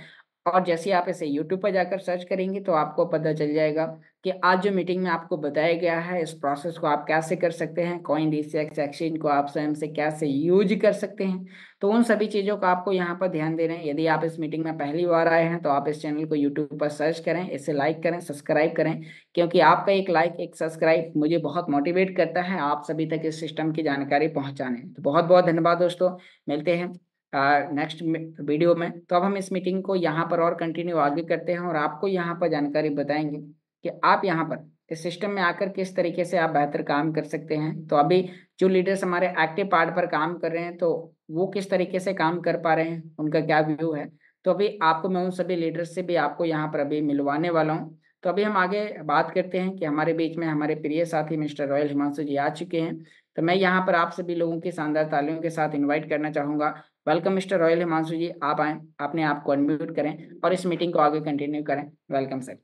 और जैसे ही आप इसे यूट्यूब पर जाकर सर्च करेंगे तो आपको पता चल जाएगा कि आज जो मीटिंग में आपको बताया गया है इस प्रोसेस को आप कैसे कर सकते हैं, कॉइन डीसीएक्स एक्सचेंज को आप स्वयं से कैसे यूज कर सकते हैं। तो उन सभी चीज़ों का आपको यहाँ पर ध्यान देना है। यदि आप इस मीटिंग में पहली बार आए हैं तो आप इस चैनल को यूट्यूब पर सर्च करें, इसे लाइक करें, सब्सक्राइब करें, क्योंकि आपका एक लाइक एक सब्सक्राइब मुझे बहुत मोटिवेट करता है आप सभी तक इस सिस्टम की जानकारी पहुँचाने। तो बहुत बहुत धन्यवाद दोस्तों, मिलते हैं नेक्स्ट वीडियो में। तो अब हम इस मीटिंग को यहाँ पर और कंटिन्यू आगे करते हैं और आपको यहाँ पर जानकारी बताएंगे कि आप यहाँ पर इस सिस्टम में आकर किस तरीके से आप बेहतर काम कर सकते हैं। तो अभी जो लीडर्स हमारे एक्टिव पार्ट पर काम कर रहे हैं तो वो किस तरीके से काम कर पा रहे हैं, उनका क्या व्यू है। तो अभी आपको मैं उन सभी लीडर्स से भी आपको यहाँ पर अभी मिलवाने वाला हूँ। तो अभी हम आगे बात करते हैं कि हमारे बीच में हमारे प्रिय साथी मिस्टर रॉयल हिमांशु जी आ चुके हैं। तो मैं यहाँ पर आप सभी लोगों की शानदार तालियों के साथ इन्वाइट करना चाहूँगा। वेलकम मिस्टर रॉयल हिमांशु जी, आप आए, अपने आप को अनम्यूट करें और इस मीटिंग को आगे कंटिन्यू करें। Welcome sir.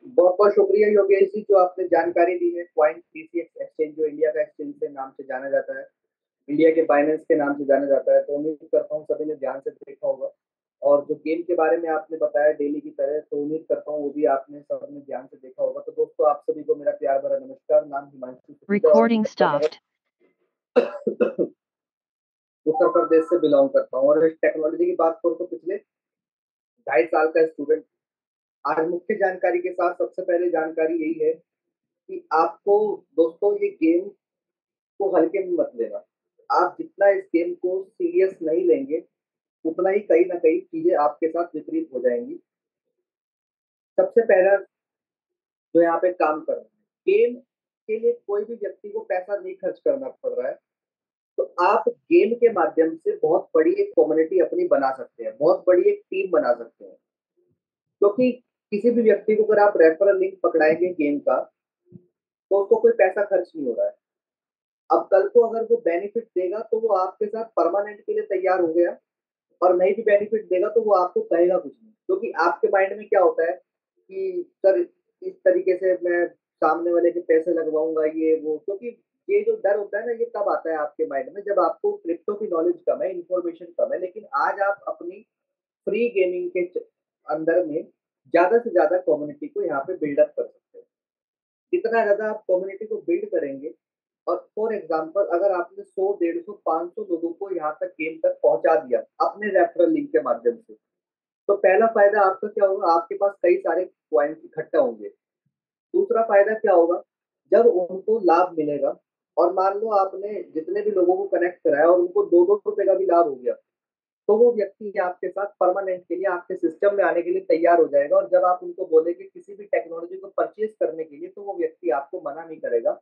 बहुत बहुत शुक्रिया योगेश जी, जो आपने जानकारी दी है। क्वाइन डीसीएक्स एक्सचेंज जो इंडिया का एक्सचेंज के नाम से जाना जाता है, इंडिया के बाइनेंस के नाम से जाना जाता है, तो उम्मीद करता हूँ सभी ने ध्यान से देखा होगा। और जो गेम के बारे में आपने बताया डेली की तरह, तो उम्मीद करता हूँ वो भी आपने सबने ध्यान से देखा होगा। तो दोस्तों, आप सभी को मेरा प्यार भरा नमस्कार। नाम हिमांशु सुखीजा और Recording stopped. उत्तर प्रदेश से बिलोंग करता हूँ। और इस टेक्नोलॉजी की बात करूँ तो पिछले 2.5 साल का स्टूडेंट। आज मुख्य जानकारी के साथ सबसे पहले जानकारी यही है कि आपको दोस्तों ये गेम को हल्के में मत लेना। आप जितना इस गेम को सीरियस नहीं लेंगे, उतना ही कहीं ना कहीं चीजें आपके साथ विपरीत हो जाएंगी। सबसे पहला जो यहाँ पे काम कर रहा है, गेम के लिए कोई भी व्यक्ति को पैसा नहीं खर्च करना पड़ रहा है। तो आप गेम के माध्यम से बहुत बड़ी एक कम्युनिटी अपनी बना सकते हैं, बहुत बड़ी एक टीम बना सकते हैं। क्योंकि किसी भी व्यक्ति को अगर आप रेफरल लिंक पकड़ाएंगे गेम का, तो उसको कोई पैसा खर्च नहीं हो रहा है। अब कल को अगर वो बेनिफिट देगा तो वो आपके साथ परमानेंट के लिए तैयार हो गया, और नहीं भी बेनिफिट देगा तो वो आपको कहेगा कुछ नहीं। क्योंकि आपके माइंड में क्या होता है कि सर इस तरीके से मैं सामने वाले के पैसे लगवाऊंगा, ये वो। क्योंकि ये जो डर होता है ना, ये तब आता है आपके माइंड में जब आपको क्रिप्टो की नॉलेज कम है, इन्फॉर्मेशन कम है। लेकिन आज आप अपनी फ्री गेमिंग के अंदर में ज्यादा से ज्यादा कम्युनिटी को यहाँ पे बिल्डअप कर सकते हैं। जितना ज्यादा आप कम्युनिटी को बिल्ड करेंगे, और फॉर एग्जांपल अगर आपने 100, 150, 500 लोगों को यहाँ तक गेम तक पहुंचा दिया अपने रेफरल लिंक के माध्यम से, तो पहला फायदा आपका क्या होगा, आपके पास कई सारे पॉइंट इकट्ठा होंगे। दूसरा फायदा क्या होगा, जब उनको लाभ मिलेगा, और मान लो आपने जितने भी लोगों को कनेक्ट कराया और उनको 2-2 रुपए का भी लाभ हो गया, तो वो व्यक्ति आपके साथ परमानेंट के लिए आपके सिस्टम में आने के लिए तैयार हो जाएगा। और जब आप उनको बोलेंगे किसी भी टेक्नोलॉजी को परचेज करने के लिए, तो वो व्यक्ति आपको मना नहीं करेगा।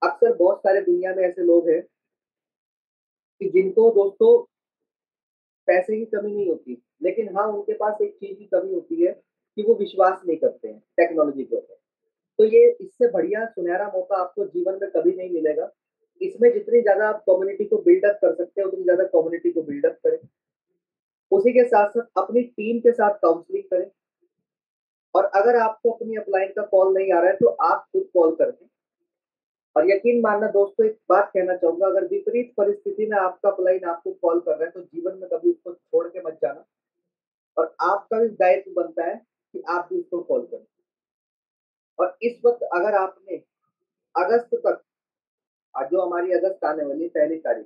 अक्सर बहुत सारे दुनिया में ऐसे लोग हैं कि जिनको दोस्तों पैसे की कमी नहीं होती, लेकिन हाँ उनके पास एक चीज की कमी होती है कि वो विश्वास नहीं करते हैं टेक्नोलॉजी के ऊपर। तो ये इससे बढ़िया सुनहरा मौका आपको जीवन में कभी नहीं मिलेगा। इसमें जितनी ज्यादा आप कम्युनिटी को बिल्डअप कर सकते हैं, उतनी ज्यादा कम्युनिटी को बिल्डअप करें। उसी के साथ साथ अपनी टीम के साथ काउंसलिंग करें। और अगर आपको अपनी अपलाइन का कॉल नहीं आ रहा है, तो आप खुद कॉल कर दें। और यकीन मानना दोस्तों, एक बात कहना चाहूंगा, अगर विपरीत परिस्थिति में आपका अपलाइन आपको कॉल कर रहा है, तो जीवन में कभी उसको छोड़ के मत जाना। और आपका भी दायित्व बनता है कि आप भी उसको कॉल करें। और इस वक्त अगर आपने अगस्त तक, आज जो हमारी अगस्त आने वाली 1 तारीख,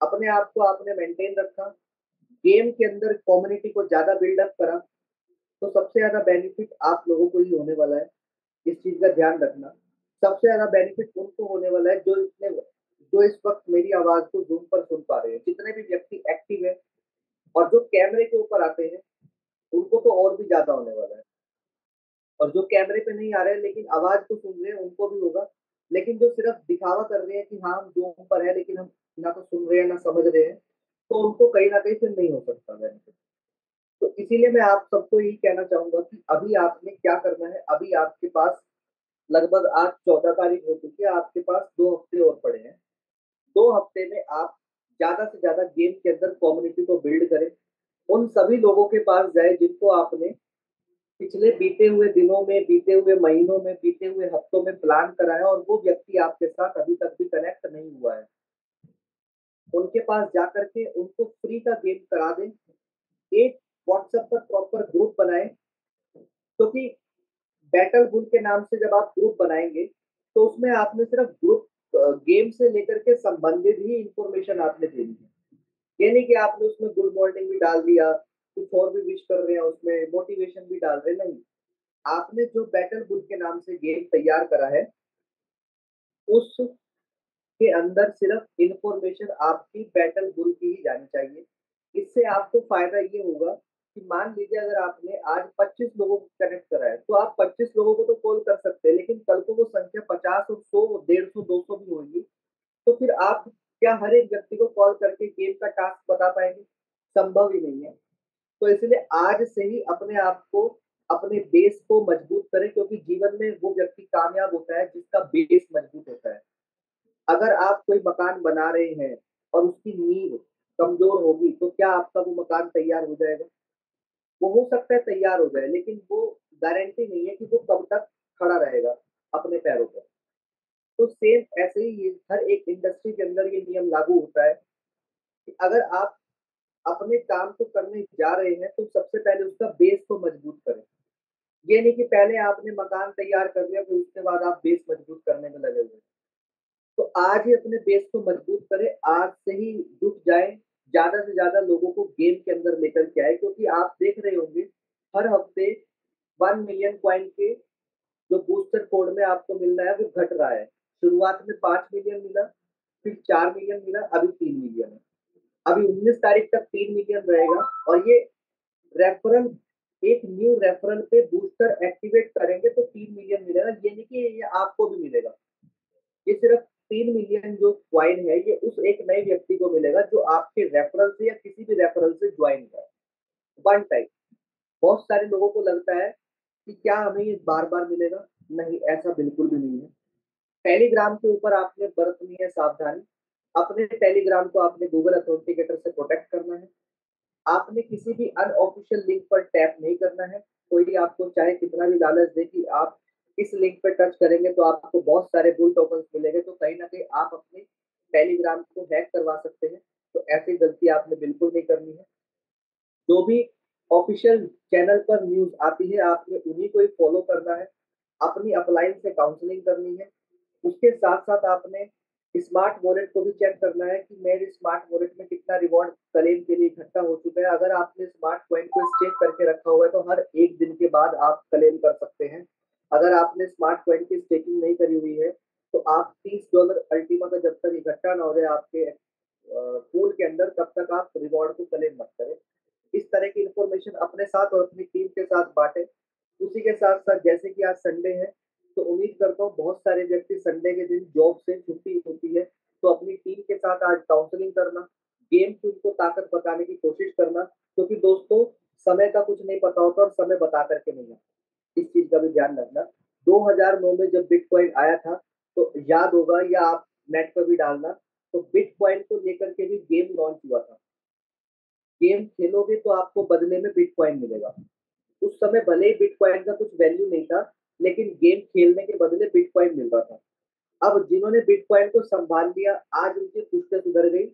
अपने आप को आपने मेंटेन रखा, गेम के अंदर कम्युनिटी को ज्यादा बिल्डअप करा, तो सबसे ज्यादा बेनिफिट आप लोगों को ही होने वाला है। इस चीज का ध्यान रखना। सबसे ज्यादा बेनिफिट उनको होने वाला है जो इस वक्त मेरी आवाज को जूम पर सुन पा रहे हैं। जितने भी व्यक्ति एक्टिव है और जो कैमरे के ऊपर आते हैं, उनको तो और भी ज्यादा होने वाला है। और जो कैमरे पे नहीं आ रहे हैं लेकिन आवाज को सुन रहे हैं, उनको भी होगा। लेकिन जो सिर्फ दिखावा कर रहे हैं कि हाँ हम जूम पर है, लेकिन हम ना तो सुन रहे हैं ना समझ रहे हैं, तो उनको कहीं ना कहीं फिर नहीं हो सकता बेनिफिट। तो इसीलिए मैं आप सबको यही कहना चाहूंगा कि अभी आपने क्या करना है। अभी आपके पास लगभग आज 14 तारीख हो चुकी है, आपके पास 2 हफ्ते और पड़े हैं। 2 हफ्ते में आप ज्यादा से ज्यादा गेम के अंदर कम्युनिटी को बिल्ड करें। उन सभी लोगों के पास जाए जिनको आपने पिछले बीते हुए दिनों में, बीते हुए महीनों में, बीते हुए हफ्तों में प्लान करा है, और वो व्यक्ति आपके साथ अभी तक भी कनेक्ट नहीं हुआ है। उनके पास जाकर के उनको फ्री का गेम करा दें। एक व्हाट्सएप पर प्रॉपर ग्रुप बनाएं, क्योंकि बैटल बुल के नाम से जब आप ग्रुप बनाएंगे तो उसमें आपने सिर्फ ग्रुप गेम से लेकर के संबंधित ही इंफॉर्मेशन आपने देनी है। ये नहीं कि आपने उसमें गुड मॉर्निंग भी डाल दिया, कुछ और भी विश कर रहे हैं उसमें, मोटिवेशन भी डाल रहे हैं, नहीं। आपने जो बैटल बुल के नाम से गेम तैयार करा है उस के अंदर सिर्फ इंफॉर्मेशन आपकी बैटल बुल की ही जानी चाहिए। इससे आपको फायदा ये होगा कि मान लीजिए अगर आपने आज 25 लोगों को कनेक्ट करा है तो आप 25 लोगों को तो कॉल कर सकते हैं, लेकिन कल को वो संख्या 50 और 100 150 200 भी होगी, तो फिर आप क्या हर एक व्यक्ति को कॉल करके गेम का टास्क बता पाएंगे? संभव ही नहीं है। तो इसलिए आज से ही अपने आप को, अपने बेस को मजबूत करें, क्योंकि जीवन में वो व्यक्ति कामयाब होता है जिसका बेस मजबूत होता है। अगर आप कोई मकान बना रहे हैं और उसकी नींव कमजोर होगी तो क्या आपका वो मकान तैयार हो जाएगा? वो हो सकता है तैयार हो जाए, लेकिन वो गारंटी नहीं है कि वो कब तक खड़ा रहेगा अपने पैरों पर। तो सेम ऐसे ही ये हर एक इंडस्ट्री के अंदर ये नियम लागू होता है कि अगर आप अपने काम को करने जा रहे हैं तो सबसे पहले उसका बेस को मजबूत करें। ये नहीं कि पहले आपने मकान तैयार कर लिया फिर उसके बाद आप बेस मजबूत करने में लगे हुए हैं। तो आज ही अपने बेस को मजबूत करें, आज से ही जुट जाए, ज्यादा से ज्यादा लोगों को गेम के अंदर लेकर के आए, क्योंकि आप देख रहे होंगे हर हफ्ते 1 मिलियन कॉइन के जो बूस्टर कोड में आपको मिलना है वो घट रहा है। शुरुआत में 5 मिलियन मिला, फिर 4 मिलियन मिला, अभी 3 मिलियन है। अभी 19 तारीख तक 3 मिलियन रहेगा। और ये रेफरल, एक न्यू रेफरल पे बूस्टर एक्टिवेट करेंगे तो 3 मिलियन मिलेगा। ये नहीं कि ये आपको भी मिलेगा, ये सिर्फ 3 मिलियन जो क्वाइन है ये उस एक नए व्यक्ति को मिलेगा जो आपके रेफरल से या किसी भी रेफरल से ज्वाइन हुआ है, वन टाइम। बहुत सारे लोगों को लगता है कि क्या हमें ये बार बार मिलेगा? नहीं, ऐसा बिल्कुल भी नहीं है। टेलीग्राम के ऊपर आपने बरतनी है सावधानी। अपने टेलीग्राम को आपने गूगल अथेंटिकेटर से प्रोटेक्ट करना है। आपने किसी भी अनऑफिशियल लिंक पर टैप नहीं करना है। कोई आपको चाहे कितना भी लालच दे कि आप इस लिंक पर टच करेंगे तो आपको बहुत सारे बुल टोकन मिलेंगे, तो कहीं ना कहीं आप अपने टेलीग्राम को हैक करवा सकते हैं। तो ऐसी गलती आपने बिल्कुल नहीं करनी है। जो भी ऑफिशियल चैनल पर न्यूज आती है आपने उन्हीं को ही फॉलो करना है। अपनी अपलाइन से काउंसलिंग करनी है। उसके साथ साथ आपने स्मार्ट वॉलेट को भी चेक करना है कि मेरे स्मार्ट वॉलेट में कितना रिवॉर्ड क्लेम के लिए इकट्ठा हो चुका है। अगर आपने स्मार्ट कॉइन को स्टेक करके रखा हुआ है तो हर एक दिन के बाद आप क्लेम कर सकते हैं। अगर आपने स्मार्ट कॉइन की स्टेकिंग नहीं करी हुई है तो आप $30 अल्टीमा का जब तक इकट्ठा ना हो जाए आपके पूल के अंदर, तब तक आप रिवॉर्ड को क्लेम मत करें। इस तरह की इंफॉर्मेशन अपने साथ और अपनी टीम के साथ बांटें। उसी के साथ साथ जैसे कि आज संडे है तो उम्मीद करता हूँ बहुत सारे व्यक्ति संडे के दिन जॉब से छुट्टी होती है, तो अपनी टीम के साथ आज काउंसलिंग करना, गेम की उनको ताकत बताने की कोशिश करना, क्योंकि दोस्तों समय का कुछ नहीं पता होता और समय बता करके नहीं आता। इस चीज का भी ध्यान रखना। 2009 में जब बिटकॉइन आया था तो याद होगा या आप नेट पर भी डालना, तो बिटकॉइन को लेकर के भी गेम लॉन्च हुआ था। गेम खेलोगे तो आपको बदले में बिटकॉइन मिलेगा। उस समय भले ही बिटकॉइन का कुछ वैल्यू नहीं था, लेकिन गेम खेलने के बदले बिटकॉइन मिल रहा था। अब जिन्होंने बिटकॉइन को संभाल लिया आज उनकी पुश्तें सुधर गई,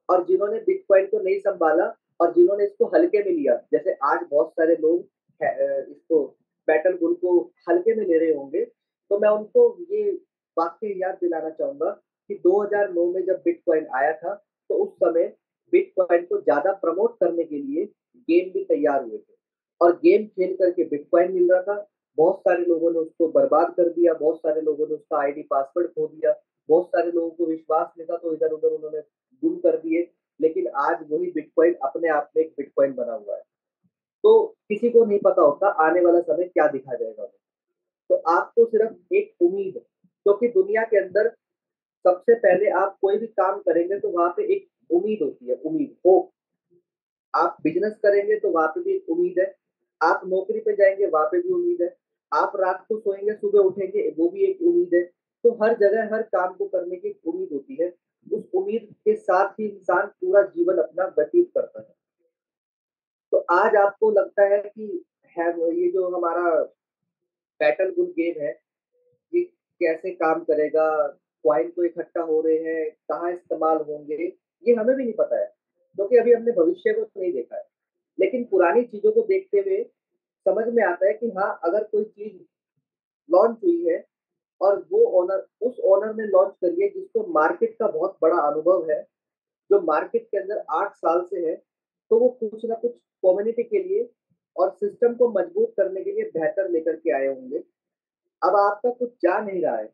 और जिन्होंने बिटकॉइन को नहीं संभाला और जिन्होंने इसको हल्के में लिया, जैसे आज बहुत सारे लोग इसको बैटल बुल को हल्के में ले रहे होंगे, तो मैं उनको ये वाक्य याद दिलाना चाहूंगा कि 2009 में जब बिटकॉइन आया था तो उस समय बिटकॉइन को ज्यादा प्रमोट करने के लिए गेम भी तैयार हुए थे, और गेम खेल करके बिटकॉइन मिल रहा था। बहुत सारे लोगों ने उसको बर्बाद कर दिया, बहुत सारे लोगों ने उसका आईडी पासवर्ड खो दिया, बहुत सारे लोगों को विश्वास नहीं था तो इधर उधर उन्होंने गुम कर दिए। लेकिन आज वही बिटकॉइन अपने आप में एक बिटकॉइन बना हुआ है। तो किसी को नहीं पता होता आने वाला समय क्या दिखा जाएगा। तो आपको सिर्फ एक उम्मीद, क्योंकि दुनिया के अंदर सबसे पहले आप कोई भी काम करेंगे तो वहां पे एक उम्मीद होती है, उम्मीद, होप। आप बिजनेस करेंगे तो वहां पे भी एक उम्मीद है। आप नौकरी पे जाएंगे वहां पे भी उम्मीद है। आप रात को सोएंगे सुबह उठेंगे वो भी एक उम्मीद है। तो हर जगह हर काम को करने की एक उम्मीद होती है। उस उम्मीद के साथ ही इंसान पूरा जीवन अपना व्यतीत करता है। तो आज आपको लगता है कि है ये जो हमारा बैटल बुल गेम है ये कैसे काम करेगा, क्वाइन को इकट्ठा हो रहे हैं, कहाँ इस्तेमाल होंगे, ये हमें भी नहीं पता है, क्योंकि अभी हमने भविष्य को नहीं देखा है। लेकिन पुरानी चीजों को देखते हुए समझ में आता है कि हाँ, अगर कोई चीज लॉन्च हुई है और वो ओनर उस ओनर ने लॉन्च करी है जिसको मार्केट का बहुत बड़ा अनुभव है, जो मार्केट के अंदर 8 साल से है, तो वो कुछ ना कुछ कम्युनिटी के लिए और सिस्टम को मजबूत करने के लिए बेहतर लेकर के आए होंगे। अब आपका कुछ जा नहीं रहा है,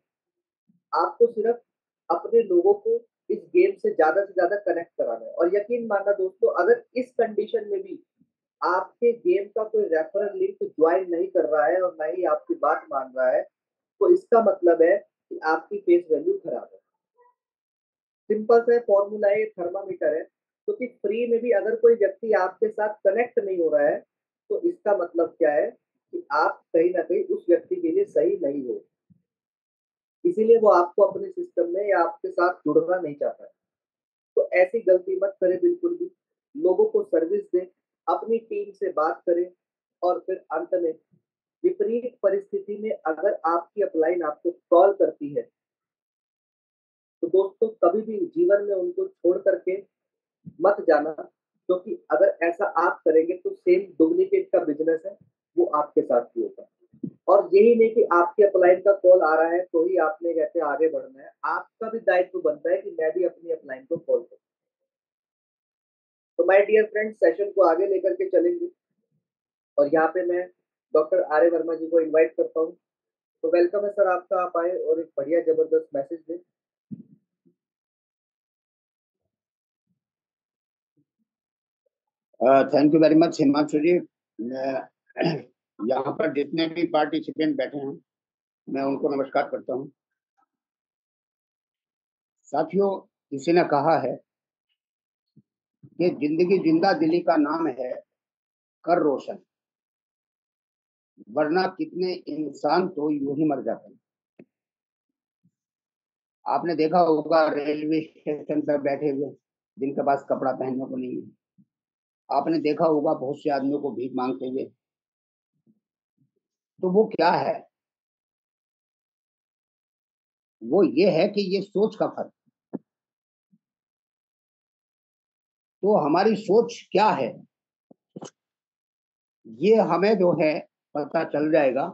आपको सिर्फ अपने लोगों को इस गेम से ज्यादा कनेक्ट कराना है। और यकीन मानना दोस्तों, अगर इस कंडीशन में भी आपके गेम का कोई रेफरल लिंक ज्वाइन नहीं कर रहा है और ना ही आपकी बात मान रहा है, तो इसका मतलब है कि आपकी फेस वैल्यू खराब है। सिंपल सा फॉर्मूला है, थर्मामीटर है। क्योंकि फ्री में भी अगर कोई व्यक्ति आपके साथ कनेक्ट नहीं हो रहा है, तो इसका मतलब क्या है कि आप कहीं ना कहीं उस व्यक्ति के लिए सही नहीं हो। इसीलिए वो आपको अपने सिस्टम में या आपके साथ जुड़ना नहीं चाहता है। तो ऐसी गलती मत करें बिल्कुल भी। लोगों को सर्विस दें, अपनी टीम से बात करें, और फिर अंत में विपरीत परिस्थिति में अगर आपकी अपलाइन आपको कॉल करती है, तो दोस्तों कभी भी जीवन में उनको छोड़ करके मत जाना। क्योंकि अगर ऐसा आप करेंगे तो सेम डुप्लीकेट का बिजनेस है, वो आपके साथ भी होगा। और यही नहीं कि आपके अपलाइन का कॉल आ रहा है तो ही आपने कहते आगे बढ़ना है, आपका भी दायित्व बनता है कि मैं भी अपनी अपलाइन को कॉल करूं। तो माय डियर फ्रेंड, सेशन को आगे लेकर के चलेंगे, और यहाँ पे मैं डॉक्टर आर्य वर्मा जी को इनवाइट करता हूँ। तो वेलकम है सर आपका, आप आए और एक बढ़िया जबरदस्त मैसेज दें। Thank you very much Himanshu ji. मैं यहाँ पर जितने भी पार्टिसिपेंट बैठे हैं, मैं उनको नमस्कार करता हूँ। साथियों, किसी ने कहा है कि जिंदगी जिंदा दिली का नाम है कर रोशन, वरना कितने इंसान तो यूं ही मर जाते हैं। आपने देखा होगा रेलवे स्टेशन पर बैठे हुए जिनके पास कपड़ा पहनने को नहीं है। आपने देखा होगा बहुत से आदमियों को भीख मांगते हुए। तो वो क्या है? वो ये है कि ये सोच का फर्क। तो हमारी सोच क्या है, ये हमें जो है पता चल जाएगा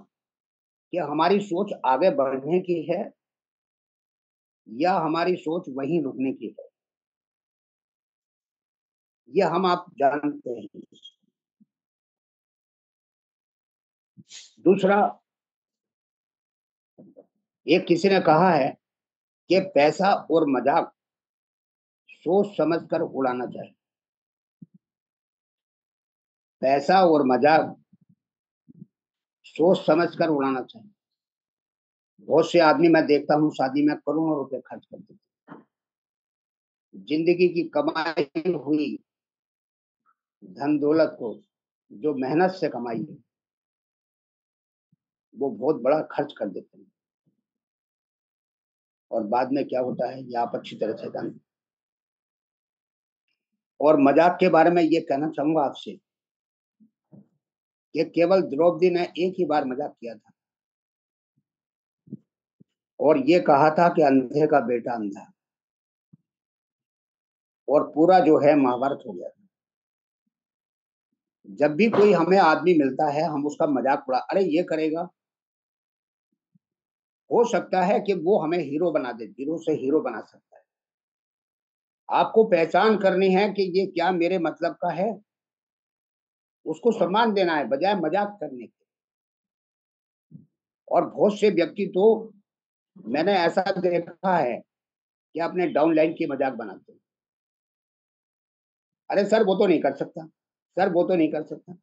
कि हमारी सोच आगे बढ़ने की है या हमारी सोच वहीं रुकने की है। ये हम आप जानते हैं। दूसरा, एक किसी ने कहा है कि पैसा और मजाक सोच समझकर उड़ाना चाहिए। पैसा और मजाक सोच समझकर उड़ाना चाहिए। बहुत से आदमी मैं देखता हूँ शादी में करोड़ों रुपए खर्च कर देते। जिंदगी की कमाई हुई धन दौलत को, जो मेहनत से कमाई है, वो बहुत बड़ा खर्च कर देते हैं। और बाद में क्या होता है ये आप अच्छी तरह से जानते हैं। और मजाक के बारे में ये कहना चाहूंगा आपसे कि केवल द्रौपदी ने एक ही बार मजाक किया था, और ये कहा था कि अंधे का बेटा अंधा, और पूरा जो है महाभारत हो गया था। जब भी कोई हमें आदमी मिलता है हम उसका मजाक उड़ा, अरे ये करेगा, हो सकता है कि वो हमें हीरो बना दे, जीरो से हीरो बना सकता है। आपको पहचान करनी है कि ये क्या मेरे मतलब का है, उसको सम्मान देना है बजाय मजाक करने के। और बहुत से व्यक्ति तो मैंने ऐसा देखा है कि अपने डाउन लाइन की मजाक बनाते हैं। अरे सर वो तो नहीं कर सकता, सर वो तो नहीं कर सकता।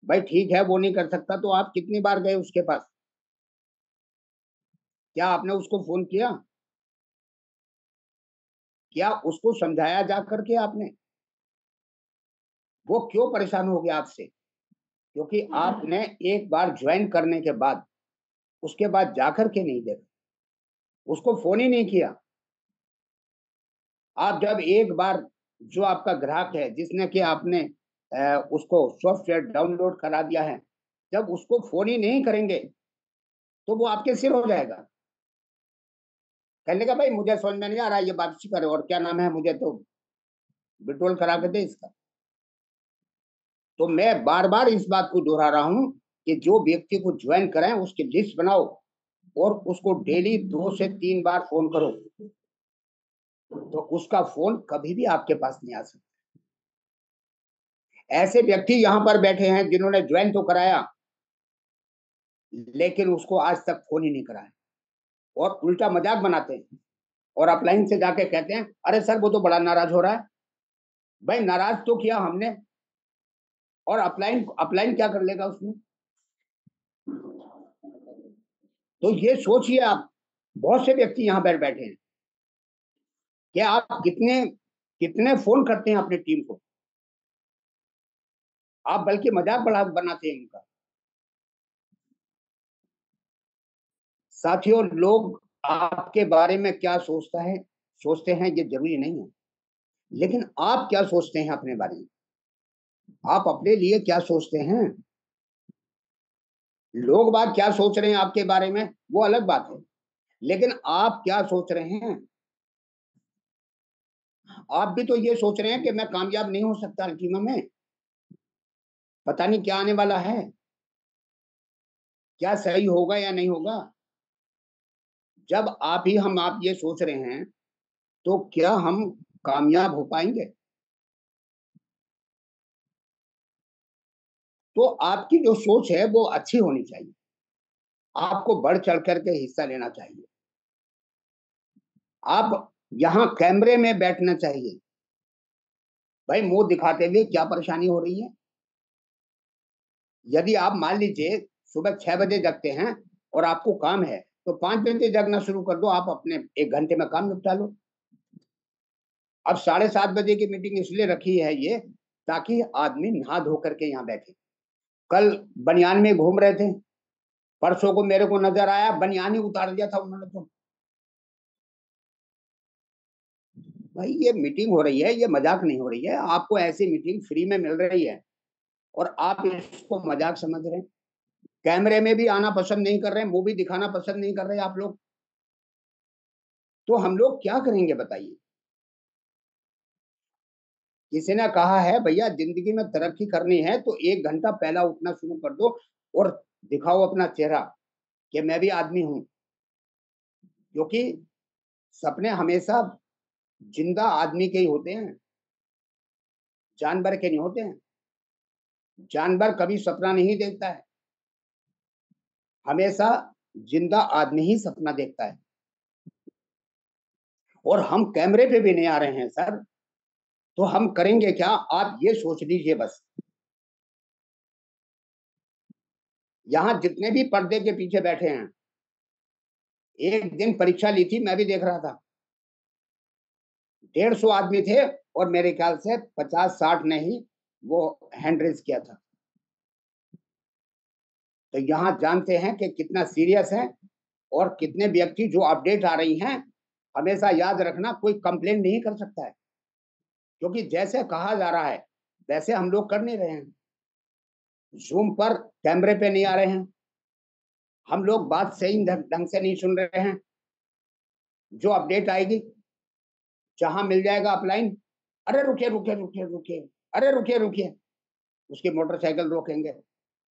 भाई ठीक है, वो नहीं कर सकता तो आप कितनी बार गए उसके पास? क्या आपने उसको फोन किया? क्या उसको समझाया जा करके आपने? वो क्यों परेशान हो गया आपसे? क्योंकि आपने एक बार ज्वाइन करने के बाद उसके बाद जाकर के नहीं देखा, उसको फोन ही नहीं किया। आप जब एक बार, जो आपका ग्राहक है जिसने कि आपने उसको सॉफ्टवेयर डाउनलोड करा दिया है, जब उसको फोन ही नहीं करेंगे तो वो आपके सिर हो जाएगा। कहने का भाई मुझे समझ में नहीं आ रहा, ये वापसी करे और क्या नाम है, मुझे तो विड्रॉल करा के दे इसका। तो मैं बार बार इस बात को दोहरा रहा हूं कि जो व्यक्ति को ज्वाइन कराएं उसकी लिस्ट बनाओ और उसको डेली 2 से 3 बार फोन करो, तो उसका फोन कभी भी आपके पास नहीं आ सकता। ऐसे व्यक्ति यहां पर बैठे हैं जिन्होंने ज्वाइन तो कराया लेकिन उसको आज तक फोन ही नहीं कराया, और उल्टा मजाक बनाते हैं और अपलाइन से जाके कहते हैं अरे सर वो तो बड़ा नाराज हो रहा है। भाई नाराज तो किया हमने, और अपलाइन अपलाइन क्या कर लेगा उसमें? तो ये सोचिए आप, बहुत से व्यक्ति यहाँ पर बैठे हैं कि आप कितने कितने फोन करते हैं अपनी टीम को, आप बल्कि मजाक बनाते हैं उनका। साथियों, लोग आपके बारे में क्या सोचते हैं ये जरूरी नहीं है, लेकिन आप क्या सोचते हैं अपने बारे में, आप अपने लिए क्या सोचते हैं? लोग बात क्या सोच रहे हैं आपके बारे में वो अलग बात है, लेकिन आप क्या सोच रहे हैं? आप भी तो ये सोच रहे हैं कि मैं कामयाब नहीं हो सकता अल्टीमा में, पता नहीं क्या आने वाला है, क्या सही होगा या नहीं होगा। जब आप ये सोच रहे हैं तो क्या हम कामयाब हो पाएंगे? तो आपकी जो सोच है वो अच्छी होनी चाहिए, आपको बढ़ चढ़ करके हिस्सा लेना चाहिए, आप यहाँ कैमरे में बैठना चाहिए। भाई मुंह दिखाते हुए क्या परेशानी हो रही है? यदि आप मान लीजिए सुबह 6 बजे जगते हैं और आपको काम है तो 5 बजे जगना शुरू कर दो, आप अपने 1 घंटे में काम निपटा लो। अब 7:30 बजे की मीटिंग इसलिए रखी है ये, ताकि आदमी नहा धो करके यहाँ बैठे। कल बनियान में घूम रहे थे, परसों को मेरे को नजर आया बनियान ही उतार दिया था उन्होंने। तो भाई ये मीटिंग हो रही है, ये मजाक नहीं हो रही है, आपको ऐसी मीटिंग फ्री में मिल रही है और आप इसको मजाक समझ रहे हैं। कैमरे में भी आना पसंद नहीं कर रहे हैं, मुंह भी दिखाना पसंद नहीं कर रहे आप लोग, तो हम लोग क्या करेंगे बताइए? किसी ने कहा है भैया जिंदगी में तरक्की करनी है तो 1 घंटा पहला उठना शुरू कर दो और दिखाओ अपना चेहरा कि मैं भी आदमी हूं, क्योंकि सपने हमेशा जिंदा आदमी के ही होते हैं, जानवर के नहीं होते हैं। जानवर कभी सपना नहीं देखता है, हमेशा जिंदा आदमी ही सपना देखता है। और हम कैमरे पे भी नहीं आ रहे हैं सर, तो हम करेंगे क्या? आप ये सोच लीजिए बस। यहाँ जितने भी पर्दे के पीछे बैठे हैं, एक दिन परीक्षा ली थी, मैं भी देख रहा था, 150 आदमी थे और मेरे ख्याल से 50-60 ने ही वो हैंड रेज किया था। तो यहाँ जानते हैं कि कितना सीरियस है, और कितने व्यक्ति जो अपडेट आ रही हैं, हमेशा याद रखना कोई कंप्लेन नहीं कर सकता है, क्योंकि जैसे कहा जा रहा है वैसे हम लोग कर नहीं रहे हैं। जूम पर कैमरे पे नहीं आ रहे हैं, हम लोग बात सही ढंग से नहीं सुन रहे हैं। जो अपडेट आएगी, जहां मिल जाएगा अपलाइन, अरे रुकिए रुकिए रुकिए रुकिए, अरे रुकिए रुकिए, उसकी मोटरसाइकिल रोकेंगे।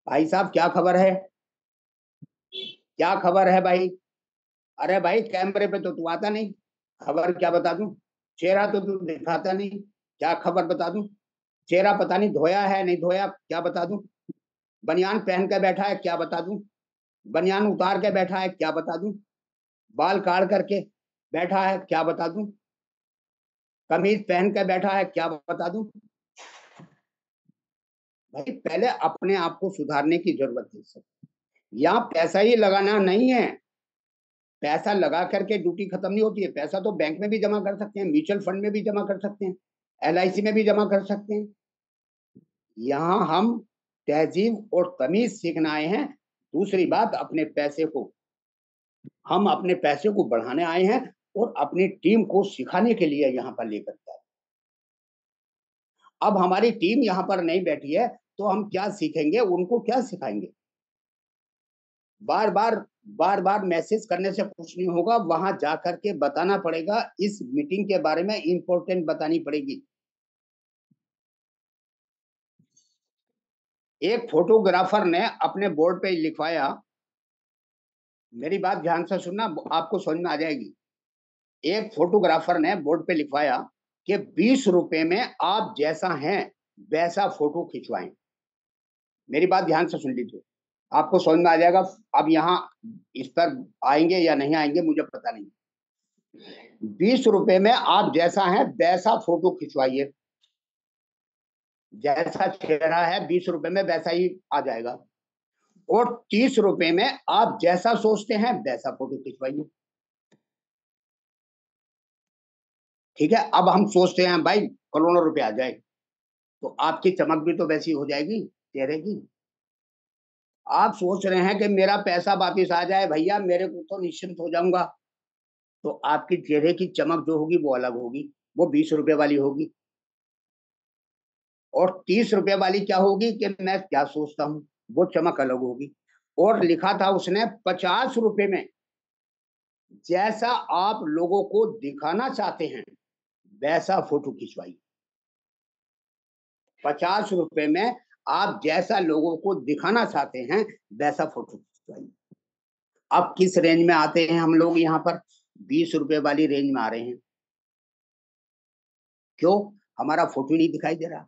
भाई साहब क्या खबर है, क्या खबर है भाई? अरे भाई कैमरे पे तो तू आता नहीं, खबर क्या बता दूं? चेहरा तो तू दिखाता नहीं, क्या खबर बता दूं? चेहरा पता नहीं धोया है नहीं धोया, क्या बता दूं? बनियान पहन के बैठा है, क्या बता दूं? बनियान उतार के बैठा है, क्या बता दूं? बाल काट करके बैठा है, क्या बता दूं? कमीज पहन के बैठा है, क्या बता दूं? भाई पहले अपने आप को सुधारने की जरूरत है सर। यहाँ पैसा ही लगाना नहीं है, पैसा लगा करके ड्यूटी खत्म नहीं होती है। पैसा तो बैंक में भी जमा कर सकते हैं, म्यूचुअल फंड में भी जमा कर सकते हैं, LIC में भी जमा कर सकते हैं। यहाँ हम तहजीब और तमीज सीखने आए हैं। दूसरी बात, हम अपने पैसे को बढ़ाने आए हैं और अपनी टीम को सिखाने के लिए यहाँ पर लेकर के आए। अब हमारी टीम यहाँ पर नहीं बैठी है तो हम क्या सीखेंगे, उनको क्या सिखाएंगे? बार बार मैसेज करने से कुछ नहीं होगा, वहां जाकर के बताना पड़ेगा, इस मीटिंग के बारे में इंपॉर्टेंट बतानी पड़ेगी। एक फोटोग्राफर ने अपने बोर्ड पे लिखवाया, मेरी बात ध्यान से सुनना, आपको समझ में आ जाएगी। एक फोटोग्राफर ने बोर्ड पे लिखवाया कि 20 रुपए में आप जैसा हैं वैसा फोटो खिंचवाएं। मेरी बात ध्यान से सुन लीजिए, आपको समझ में आ जाएगा। अब यहाँ इस पर आएंगे या नहीं आएंगे मुझे पता नहीं। 20 रुपए में आप जैसा हैं वैसा फोटो खिंचवाइए, जैसा चेहरा है 20 रुपए में वैसा ही आ जाएगा। और 30 रुपए में आप जैसा सोचते हैं वैसा फोटो खिंचवाइए। ठीक है, अब हम सोचते हैं भाई करोड़ों रुपए आ जाए, तो आपकी चमक भी तो वैसी हो जाएगी चेहरे की। आप सोच रहे हैं कि मेरा पैसा वापिस आ जाए भैया, मेरे को तो निश्चिंत हो जाऊंगा, तो आपकी चेहरे की चमक जो होगी वो अलग होगी, वो 20 रुपए वाली होगी। और 30 रुपए वाली क्या होगी कि मैं क्या सोचता हूँ, वो चमक अलग होगी। और लिखा था उसने 50 रुपए में जैसा आप लोगों को दिखाना चाहते हैं वैसा फोटो खिंचवाइए। 50 रुपए में आप जैसा लोगों को दिखाना चाहते हैं वैसा फोटो खिंचवाइए। अब किस रेंज में आते हैं हम लोग यहाँ पर? 20 रुपए वाली रेंज में आ रहे हैं। क्यों? हमारा फोटो नहीं दिखाई दे रहा।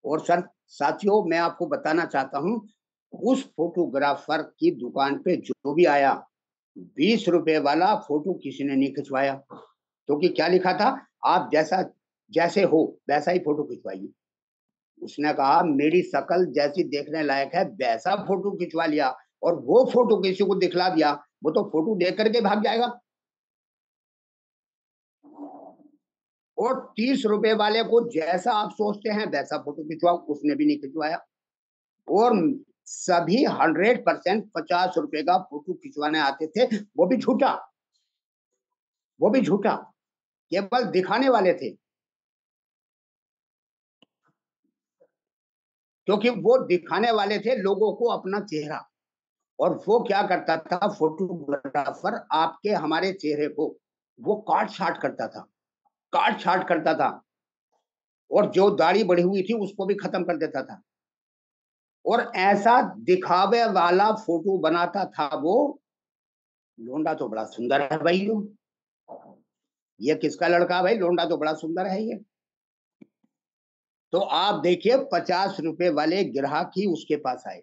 और सर साथियों, मैं आपको बताना चाहता हूं, उस फोटोग्राफर की दुकान पे जो भी आया 20 रुपए वाला फोटो किसी ने नहीं खिंचवाया, क्योंकि क्या लिखा था? आप जैसे हो वैसा ही फोटो खिंचवाइए। उसने कहा मेरी शक्ल जैसी देखने लायक है वैसा फोटो खिंचवा लिया, और वो फोटो किसी को दिखला दिया, वो तो फोटो देख करके भाग जाएगा। और 30 रुपए वाले को जैसा आप सोचते हैं वैसा फोटो खिंचवाओ, उसने भी नहीं खिंचवाया। और सभी 100% 50 रुपए का फोटो खिंचवाने आते थे, वो भी झूठा, वो भी झूठा, केवल दिखाने वाले थे। क्योंकि वो दिखाने वाले थे लोगों को अपना चेहरा, और वो क्या करता था फोटोग्राफर, आपके हमारे चेहरे को वो काट छाट करता था, काट छाट करता था, और जो दाढ़ी बढ़ी हुई थी उसको भी खत्म कर देता था, और ऐसा दिखावे वाला फोटो बनाता था वो। लोंडा तो बड़ा सुंदर है भाई, ये किसका लड़का भाई? लोंडा तो बड़ा सुंदर है ये। तो आप देखिए 50 रुपए वाले ग्राहक ही उसके पास आए।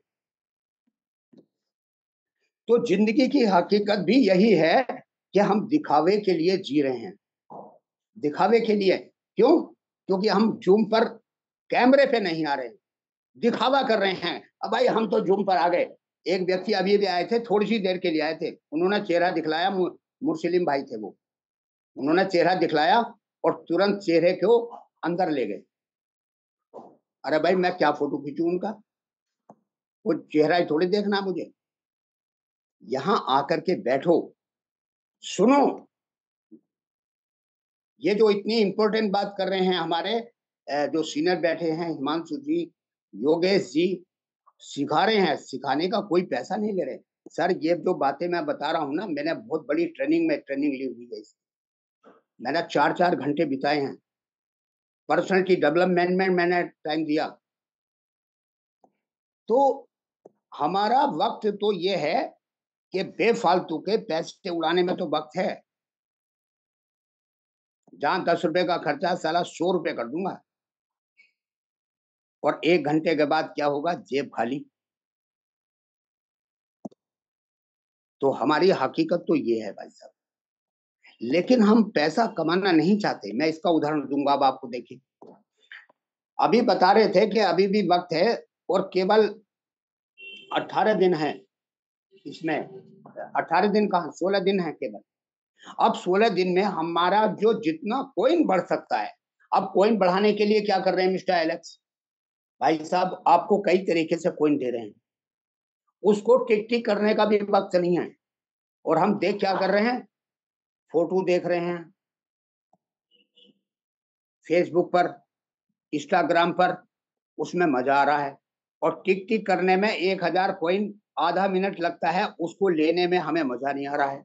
तो जिंदगी की हकीकत भी यही है कि हम दिखावे के लिए जी रहे हैं, दिखावे के लिए। क्यों? क्योंकि हम जूम पर कैमरे पे नहीं आ रहे, दिखावा कर रहे हैं। अब भाई हम तो जूम पर आ गए। एक व्यक्ति अभी भी आए थे, थोड़ी सी देर के लिए आए थे, उन्होंने चेहरा दिखलाया, मुस्लिम भाई थे वो, उन्होंने चेहरा दिखलाया और तुरंत चेहरे को अंदर ले गए। अरे भाई मैं क्या फोटो खींचूं उनका? वो चेहरा ही थोड़ी देखना मुझे। यहां आकर के बैठो, सुनो। ये जो इतनी इंपॉर्टेंट बात कर रहे हैं हमारे जो सीनियर बैठे हैं, हिमांशु जी, योगेश जी, सिखा रहे हैं, सिखाने का कोई पैसा नहीं ले रहे सर। ये जो बातें मैं बता रहा हूँ ना, मैंने बहुत बड़ी ट्रेनिंग ली हुई है। मैंने 4-4 घंटे बिताए हैं, पर्सनैलिटी डेवलपमेंट में मैंने टाइम दिया। तो हमारा वक्त तो ये है कि बेफालतू के पैसे उड़ाने में तो वक्त है। जहां 10 रुपए का खर्चा साला 100 रुपए कर दूंगा, और 1 घंटे के बाद क्या होगा? जेब खाली। तो हमारी हकीकत तो ये है भाई साहब। लेकिन हम पैसा कमाना नहीं चाहते। मैं इसका उदाहरण दूंगा अब आपको, देखिए। अभी बता रहे थे कि अभी भी वक्त है, और केवल 18 दिन है इसमें। 18 दिन कहाँ, 16 दिन है केवल। अब 16 दिन में हमारा जो जितना कॉइन बढ़ सकता है, अब कॉइन बढ़ाने के लिए क्या कर रहे हैं मिस्टर एलेक्स भाई साहब? आपको कई तरीके से कॉइन दे रहे हैं, उसको टिक टिक करने का भी वक्त नहीं है। और हम देख क्या कर रहे हैं? फोटो देख रहे हैं फेसबुक पर, इंस्टाग्राम पर, उसमें मजा आ रहा है। और टिक टिक करने में 1000 कॉइन आधा मिनट लगता है, उसको लेने में हमें मजा नहीं आ रहा है।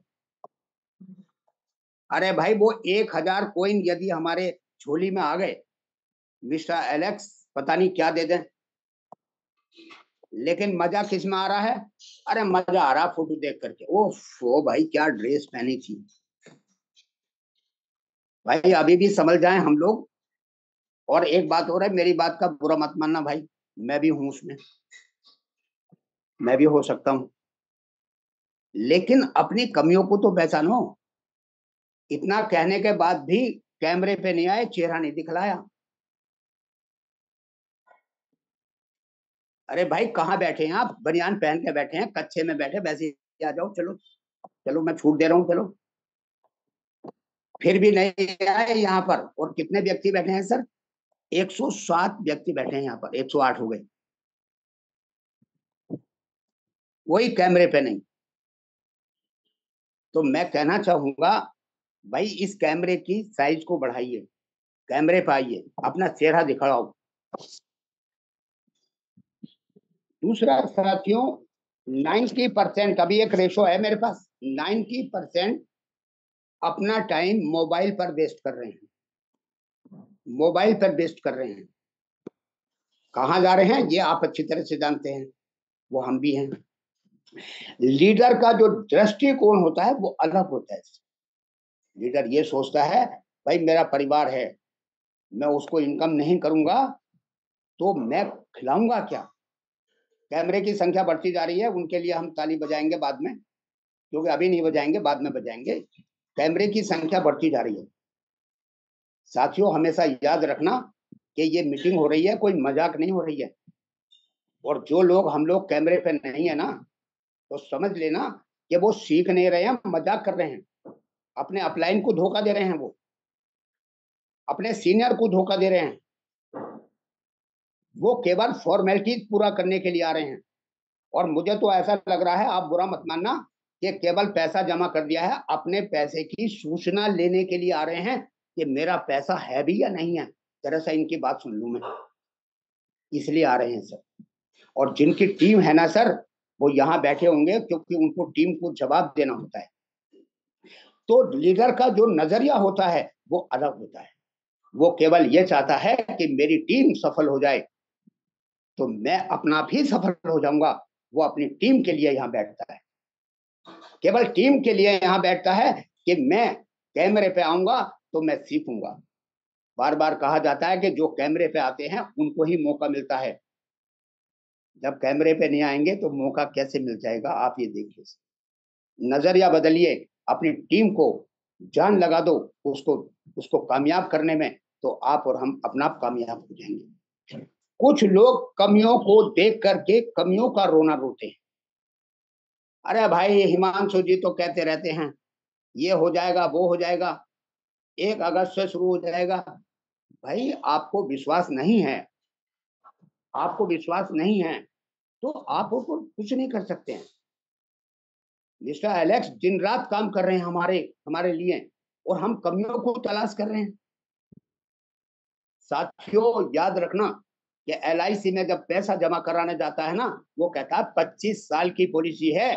अरे भाई वो 1000 कॉइन यदि हमारे झोली में आ गए, मिस्टर एलेक्स पता नहीं क्या दे दें। लेकिन मजा किस में आ रहा है? अरे मजा आ रहा फोटो देख करके, ओ भाई क्या ड्रेस पहनी थी। भाई अभी भी समझ जाए हम लोग। और एक बात हो रहा है, मेरी बात का बुरा मत मानना भाई, मैं भी हूं उसमें, मैं भी हो सकता हूं, लेकिन अपनी कमियों को तो पहचानो। इतना कहने के बाद भी कैमरे पे नहीं आए, चेहरा नहीं दिखलाया। अरे भाई कहाँ बैठे हैं आप? बनियान पहन के बैठे हैं, कच्छे में बैठे, वैसे ही आ जाओ, चलो चलो मैं छूट दे रहा हूँ, चलो। फिर भी नहीं आए यहाँ पर। और कितने व्यक्ति बैठे हैं सर? 107 व्यक्ति बैठे हैं यहाँ पर, 108 हो गए, वही कैमरे पे नहीं। तो मैं कहना चाहूंगा भाई, इस कैमरे की साइज को बढ़ाइए, कैमरे पे आइए, अपना चेहरा दिखाओ। दूसरा साथियों, 90%, अभी एक रेशो है मेरे पास, 90% अपना टाइम मोबाइल पर वेस्ट कर रहे हैं, मोबाइल पर वेस्ट कर रहे हैं। कहाँ जा रहे हैं ये आप अच्छी तरह से जानते हैं, वो हम भी हैं। लीडर का जो दृष्टिकोण होता है वो अलग होता है। लीडर ये सोचता है भाई मेरा परिवार है, मैं उसको इनकम नहीं करूंगा तो मैं खिलाऊंगा क्या। कैमरे की संख्या बढ़ती जा रही है, उनके लिए हम ताली बजाएंगे बाद में, क्योंकि अभी नहीं बजाएंगे, बाद में बजाएंगे। कैमरे की संख्या बढ़ती जा रही है। साथियों हमेशा याद रखना कि ये मीटिंग हो रही है, कोई मजाक नहीं हो रही है। और जो लोग हम लोग कैमरे पे नहीं है ना, तो समझ लेना कि वो सीख नहीं रहे हैं, मजाक कर रहे हैं, अपने अपलाइन को धोखा दे रहे हैं, वो अपने सीनियर को धोखा दे रहे हैं। वो केवल फॉर्मेलिटीज पूरा करने के लिए आ रहे हैं। और मुझे तो ऐसा लग रहा है, आप बुरा मत मानना, कि केवल पैसा जमा कर दिया है, अपने पैसे की सूचना लेने के लिए आ रहे हैं कि मेरा पैसा है भी या नहीं है, जरा सा इनकी बात सुन लूं मैं, इसलिए आ रहे हैं सर। और जिनकी टीम है ना सर, वो यहाँ बैठे होंगे क्योंकि उनको टीम को जवाब देना होता है। तो लीडर का जो नजरिया होता है वो अलग होता है। वो केवल ये चाहता है कि मेरी टीम सफल हो जाए, तो मैं अपना भी सफल हो जाऊंगा। वो अपनी टीम के लिए यहाँ बैठता है, केवल टीम के लिए यहाँ बैठता है कि मैं कैमरे पे आऊंगा तो मैं सीखूंगा। बार बार कहा जाता है कि जो कैमरे पे आते हैं उनको ही मौका मिलता है, जब कैमरे पे नहीं आएंगे तो मौका कैसे मिल जाएगा, आप ये देखिए। नजरिया बदलिए, अपनी टीम को जान लगा दो, उसको उसको कामयाब करने में, तो आप और हम अपना आप कामयाब हो जाएंगे। कुछ लोग कमियों को देख करके कमियों का रोना रोते हैं। अरे भाई हिमांशु जी तो कहते रहते हैं ये हो जाएगा, वो हो जाएगा, 1 अगस्त से शुरू हो जाएगा। भाई आपको विश्वास नहीं है, आपको विश्वास नहीं है तो आप ऊपर कुछ नहीं कर सकते हैं। मिस्टर एलेक्स दिन रात काम कर रहे हैं हमारे हमारे लिए, और हम कमियों को तलाश कर रहे हैं। साथियों याद रखना कि LIC में जब पैसा जमा कराने जाता है ना, वो कहता है 25 साल की पॉलिसी है,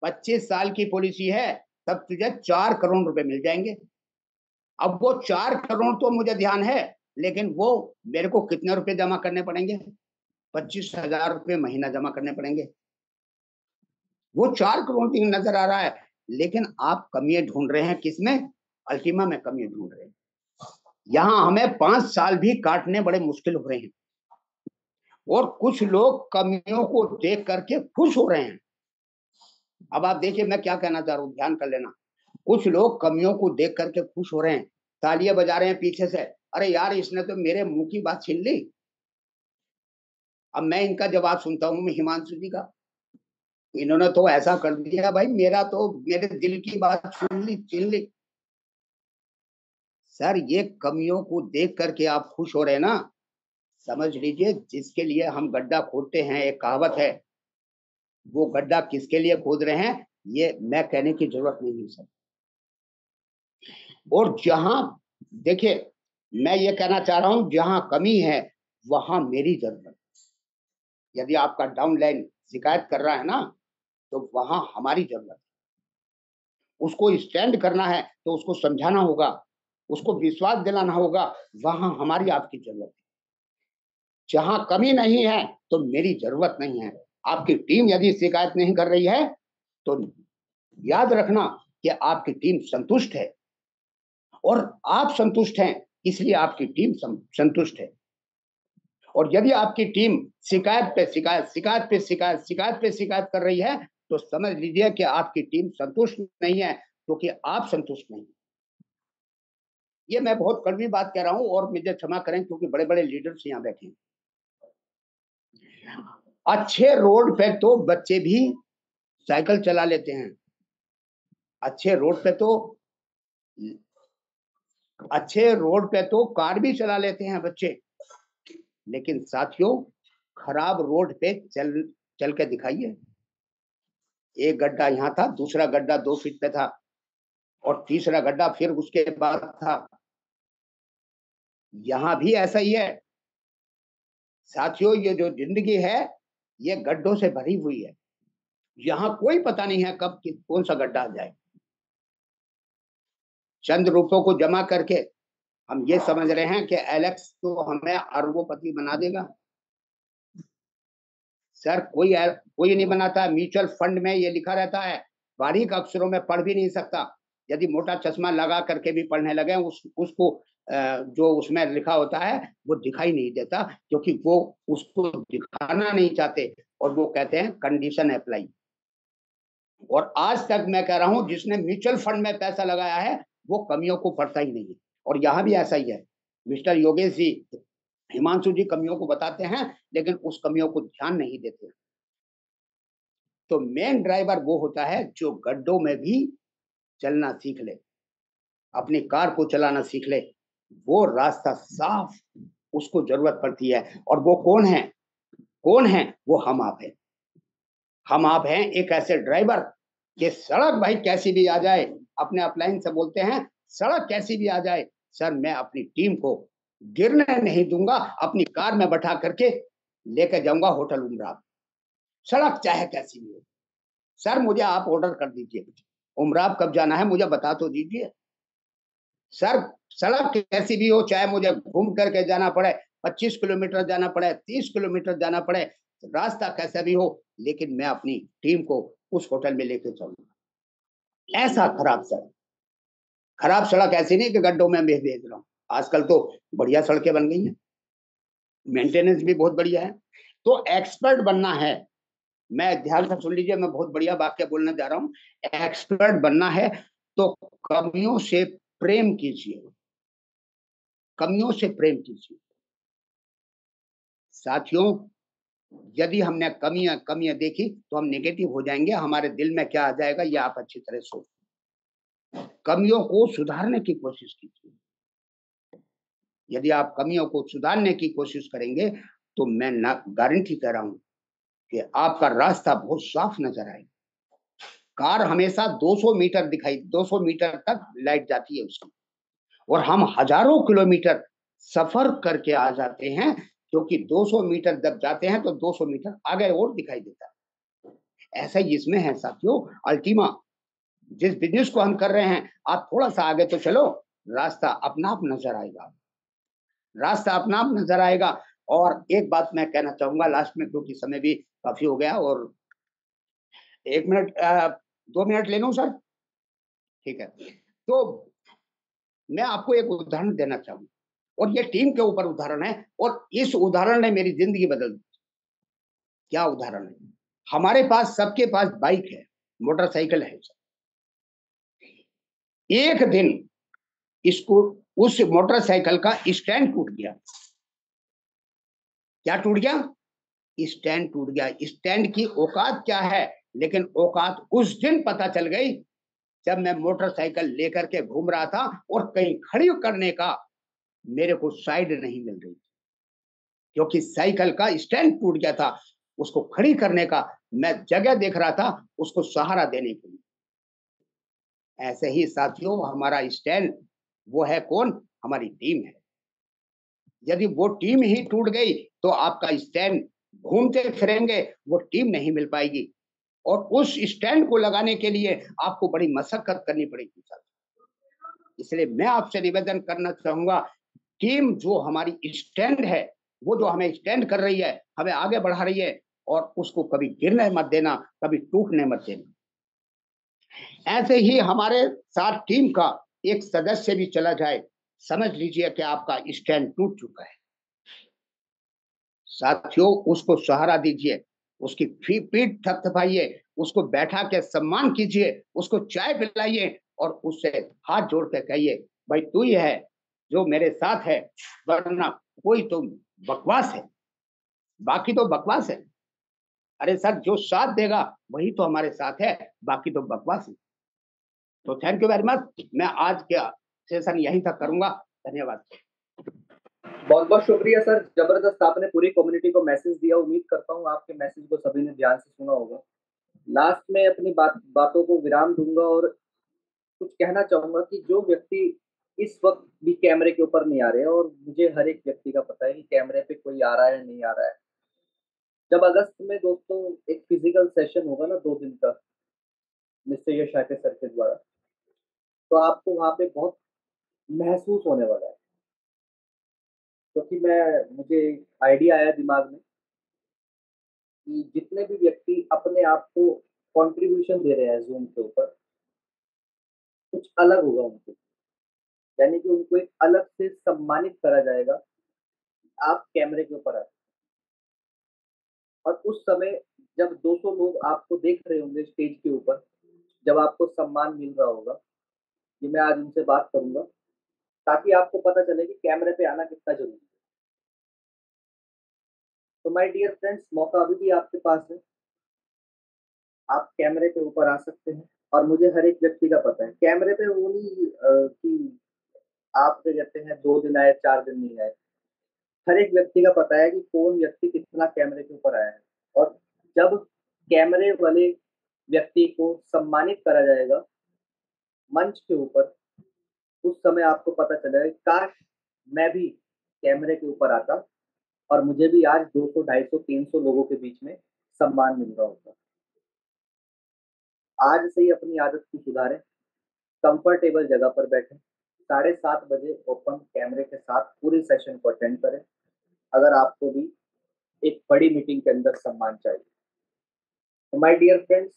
25 साल की पॉलिसी है, तब तुझे 4 करोड़ रुपए मिल जाएंगे। अब वो 4 करोड़ तो मुझे ध्यान है, लेकिन वो मेरे को कितने रुपए जमा करने पड़ेंगे? 25,000 रुपए महीना जमा करने पड़ेंगे। वो 4 करोड़ की नजर आ रहा है, लेकिन आप कमियां ढूंढ रहे हैं किसमें? अल्टीमा में कमियां ढूंढ रहे हैं। यहाँ हमें 5 साल भी काटने बड़े मुश्किल हो रहे हैं। और कुछ लोग कमियों को देख करके खुश हो रहे हैं। अब आप देखिए मैं क्या कहना चाह रहा हूँ, ध्यान कर लेना। कुछ लोग कमियों को देख करके खुश हो रहे हैं, तालियां बजा रहे हैं पीछे से, अरे यार इसने तो मेरे मुंह की बात छीन ली। अब मैं इनका जवाब सुनता हूँ, मैं हिमांशु जी का, इन्होंने तो ऐसा कर दिया भाई, मेरा तो मेरे दिल की बात छीन ली। सर ये कमियों को देख करके आप खुश हो रहे हैं ना, समझ लीजिए जिसके लिए हम गड्ढा खोदते हैं, एक कहावत है, वो गड्ढा किसके लिए खोद रहे हैं ये मैं कहने की जरूरत नहीं है सर। और जहां देखिए, मैं ये कहना चाह रहा हूं, जहां कमी है वहां मेरी जरूरत। यदि आपका डाउन लाइन शिकायत कर रहा है ना, तो वहां हमारी जरूरत। उसको स्टैंड करना है तो उसको समझाना होगा, उसको विश्वास दिलाना होगा, वहां हमारी आपकी जरूरत है। जहां कमी नहीं है तो मेरी जरूरत नहीं है। आपकी टीम यदि शिकायत नहीं कर रही है तो याद रखना कि आपकी टीम संतुष्ट है, और आप संतुष्ट हैं इसलिए आपकी टीम संतुष्ट है। और यदि आपकी टीम शिकायत पे शिकायत, शिकायत पे शिकायत, शिकायत पे शिकायत कर रही है तो समझ लीजिए कि आपकी टीम संतुष्ट नहीं है, क्योंकि आप संतुष्ट नहीं। ये मैं बहुत कड़वी बात कह रहा हूं और मुझे क्षमा करें, क्योंकि बड़े बड़े लीडर्स यहाँ बैठे हैं। अच्छे रोड पे तो बच्चे भी साइकिल चला लेते हैं, अच्छे रोड पे तो कार भी चला लेते हैं बच्चे। लेकिन साथियों, खराब रोड पे चल के दिखाइए। एक गड्ढा यहाँ था, दूसरा गड्ढा 2 फीट पे था, और तीसरा गड्ढा फिर उसके बाद था। यहाँ भी ऐसा ही है साथियों। ये जो जिंदगी है ये गड्ढों से भरी हुई है। यहाँ कोई पता नहीं है कब कौन सा गड्ढा आ जाए। चंद रुपयों को जमा करके हम ये समझ रहे हैं कि एलेक्स तो हमें अरबोपति बना देगा। सर, कोई नहीं बनाता। म्यूचुअल फंड में ये लिखा रहता है, बारीक अक्षरों में पढ़ भी नहीं सकता। यदि मोटा चश्मा लगा करके भी पढ़ने लगे उसको जो उसमें लिखा होता है वो दिखाई नहीं देता, क्योंकि वो उसको दिखाना नहीं चाहते, और वो कहते हैं कंडीशन अप्लाई। और आज तक मैं कह रहा हूं, जिसने म्यूचुअल फंड में पैसा लगाया है वो कमियों को पढ़ता ही नहीं है। और यहाँ भी ऐसा ही है। मिस्टर योगेश जी, हिमांशु जी कमियों को बताते हैं, लेकिन उस कमियों को ध्यान नहीं देते। तो मेन ड्राइवर वो होता है जो गड्ढों में भी चलना सीख ले, अपनी कार को चलाना सीख ले। वो रास्ता साफ उसको जरूरत पड़ती है। और वो कौन है? वो हम आप हैं। हम आप हैं एक ऐसे ड्राइवर कि सड़क भाई कैसी भी आ जाए, अपने अपलाइन से बोलते हैं, सड़क कैसी भी आ जाए सर, मैं अपनी टीम को गिरने नहीं दूंगा। अपनी कार में बैठा करके लेकर जाऊंगा होटल उमराव, सड़क चाहे कैसी भी हो। सर, मुझे आप ऑर्डर कर दीजिए, उमराव कब जाना है मुझे बता तो दीजिए। सर, सड़क कैसी भी हो, चाहे मुझे घूम करके जाना पड़े, 25 किलोमीटर जाना पड़े, 30 किलोमीटर जाना पड़े, रास्ता कैसा भी हो, लेकिन मैं अपनी टीम को उस होटल में लेके चलूंगा। ऐसा खराब सड़क ऐसी नहीं कि गड्ढों में मैं भेज रहा हूँ। आजकल तो बढ़िया सड़कें बन गई हैं, मेंटेनेंस भी बहुत बढ़िया है। तो एक्सपर्ट बनना है। मैं ध्यान से सुन लीजिए, मैं बहुत बढ़िया वाक्य बोलने जा रहा हूँ। एक्सपर्ट बनना है तो कमियों से प्रेम कीजिए, कमियों से प्रेम कीजिए। साथियों, यदि हमने कमियां देखी तो हम नेगेटिव हो जाएंगे। हमारे दिल में क्या आ जाएगा ये आप अच्छी तरह सोच। कमियों को सुधारने की कोशिश कीजिए। यदि आप कमियों को सुधारने की कोशिश करेंगे तो मैं गारंटी कह रहा हूं कि आपका रास्ता बहुत साफ नजर आएगा। कार हमेशा 200 मीटर तक लाइट जाती है उसकी, और हम हजारों किलोमीटर सफर करके आ जाते हैं, क्योंकि 200 मीटर जब जाते हैं तो 200 मीटर आगे और दिखाई देता है। ऐसा ही इसमें है साथियों। अल्टीमा जिस बिजनेस को हम कर रहे हैं, आप थोड़ा सा आगे तो चलो, रास्ता अपना आप नजर आएगा, रास्ता अपना आप नजर आएगा। और एक बात मैं कहना चाहूंगा लास्ट में, क्योंकि समय भी काफी हो गया, और 1 मिनट 2 मिनट ले लूं सर? ठीक है। तो मैं आपको एक उदाहरण देना चाहूंगा, और ये टीम के ऊपर उदाहरण है, और इस उदाहरण ने मेरी जिंदगी बदल दी। क्या उदाहरण है? हमारे पास, सबके पास बाइक है, मोटरसाइकिल है। एक दिन इसको उस मोटरसाइकिल का स्टैंड टूट गया। क्या टूट गया? स्टैंड टूट गया। स्टैंड की औकात क्या है, लेकिन औकात उस दिन पता चल गई जब मैं मोटरसाइकिल लेकर के घूम रहा था और कहीं खड़ी करने का मेरे को साइड नहीं मिल रही थी, क्योंकि साइकिल का स्टैंड टूट गया था। उसको खड़ी करने का मैं जगह देख रहा था, उसको सहारा देने के लिए। ऐसे ही साथियों, हमारा स्टैंड वो है कौन? हमारी टीम है। यदि वो टीम ही टूट गई तो आपका स्टैंड घूमते फिरेंगे, वो टीम नहीं मिल पाएगी, और उस स्टैंड को लगाने के लिए आपको बड़ी मशक्कत करनी पड़ेगी साथियों। इसलिए मैं आपसे निवेदन करना चाहूंगा, टीम जो हमारी स्टैंड है वो जो हमें स्टैंड कर रही है, हमें आगे बढ़ा रही है, और उसको कभी गिरने मत देना, कभी टूटने मत देना। ऐसे ही हमारे साथ टीम का एक सदस्य भी चला जाए, समझ लीजिए कि आपका स्टैंड टूट चुका है। साथियों, उसको सहारा दीजिए, उसकी पीठ थपथपाइए, उसको बैठा के सम्मान कीजिए, उसको चाय पिलाइए और उससे हाथ जोड़ के कहिए, भाई तू ही है जो मेरे साथ है, वरना कोई तो बकवास है, बाकी तो बकवास है। अरे सर, जो साथ देगा वही तो हमारे साथ है, बाकी तो बकवास है। तो थैंक यू वेरी मच। मैं आज का सेशन यहीं तक करूंगा। धन्यवाद। बहुत बहुत शुक्रिया सर, जबरदस्त आपने पूरी कम्युनिटी को मैसेज दिया। उम्मीद करता हूँ आपके मैसेज को सभी ने ध्यान से सुना होगा। लास्ट में अपनी बातों को विराम दूंगा और कुछ कहना चाहूंगा कि जो व्यक्ति इस वक्त भी कैमरे के ऊपर नहीं आ रहे हैं, और मुझे हर एक व्यक्ति का पता है कि कैमरे पे कोई आ रहा है नहीं आ रहा है। जब अगस्त में दोस्तों एक फिजिकल सेशन होगा ना 2 दिन का, मिस्टर यश आके सर के द्वारा, तो आपको वहां पे बहुत महसूस होने वाला है। क्योंकि मुझे आइडिया आया दिमाग में कि जितने भी व्यक्ति अपने आप को कंट्रीब्यूशन दे रहे हैं जूम के ऊपर, कुछ अलग होगा उनको, यानी कि उनको एक अलग से सम्मानित करा जाएगा। आप कैमरे के ऊपर आए और उस समय जब 200 लोग आपको देख रहे होंगे स्टेज के ऊपर, जब आपको सम्मान मिल रहा होगा, ये मैं आज उनसे बात करूंगा ताकि आपको पता चले कि कैमरे पे आना कितना जरूरी है। तो माय डियर फ्रेंड्स, मौका अभी भी आपके पास है, आप कैमरे के ऊपर आ सकते हैं। और मुझे हर एक व्यक्ति का पता है कैमरे पे वो नहीं कि आप क्या कहते हैं 2 दिन आए 4 दिन नहीं आए। हर एक व्यक्ति का पता है कि कौन व्यक्ति कितना कैमरे के ऊपर आया है। और जब कैमरे वाले व्यक्ति को सम्मानित करा जाएगा मंच के ऊपर, उस समय आपको पता चलेगा कि काश मैं भी कैमरे के ऊपर आता और मुझे भी आज 200, 250, 300 लोगों के बीच में सम्मान मिल रहा होता। आज से ही अपनी आदत को सुधारें, कंफर्टेबल जगह पर बैठें, 7:30 बजे ओपन कैमरे के साथ पूरे सेशन को अटेंड करें, अगर आपको भी एक बड़ी मीटिंग के अंदर सम्मान चाहिए। तो माय डियर फ्रेंड्स,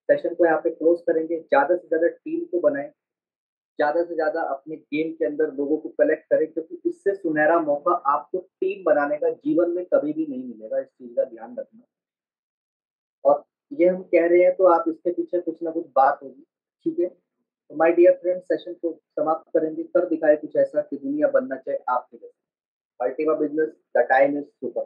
सेशन को यहाँ पे क्लोज करेंगे। ज़्यादा से ज़्यादा टीम को बनाएं, ज़्यादा से ज़्यादा अपने गेम के अंदर लोगों को कलेक्ट करें, क्योंकि इससे सुनहरा मौका आपको टीम बनाने का जीवन में कभी भी नहीं मिलेगा। इस चीज़ का ध्यान रखना। और ये हम कह रहे हैं तो आप इसके पीछे कुछ ना कुछ बात होगी, ठीक है। तो माय डियर फ्रेंड्स, सेशन को समाप्त करेंगे। कर दिखाए कुछ ऐसा कि दुनिया बनना चाहे आपके जैसे। Ultima business, the time is super.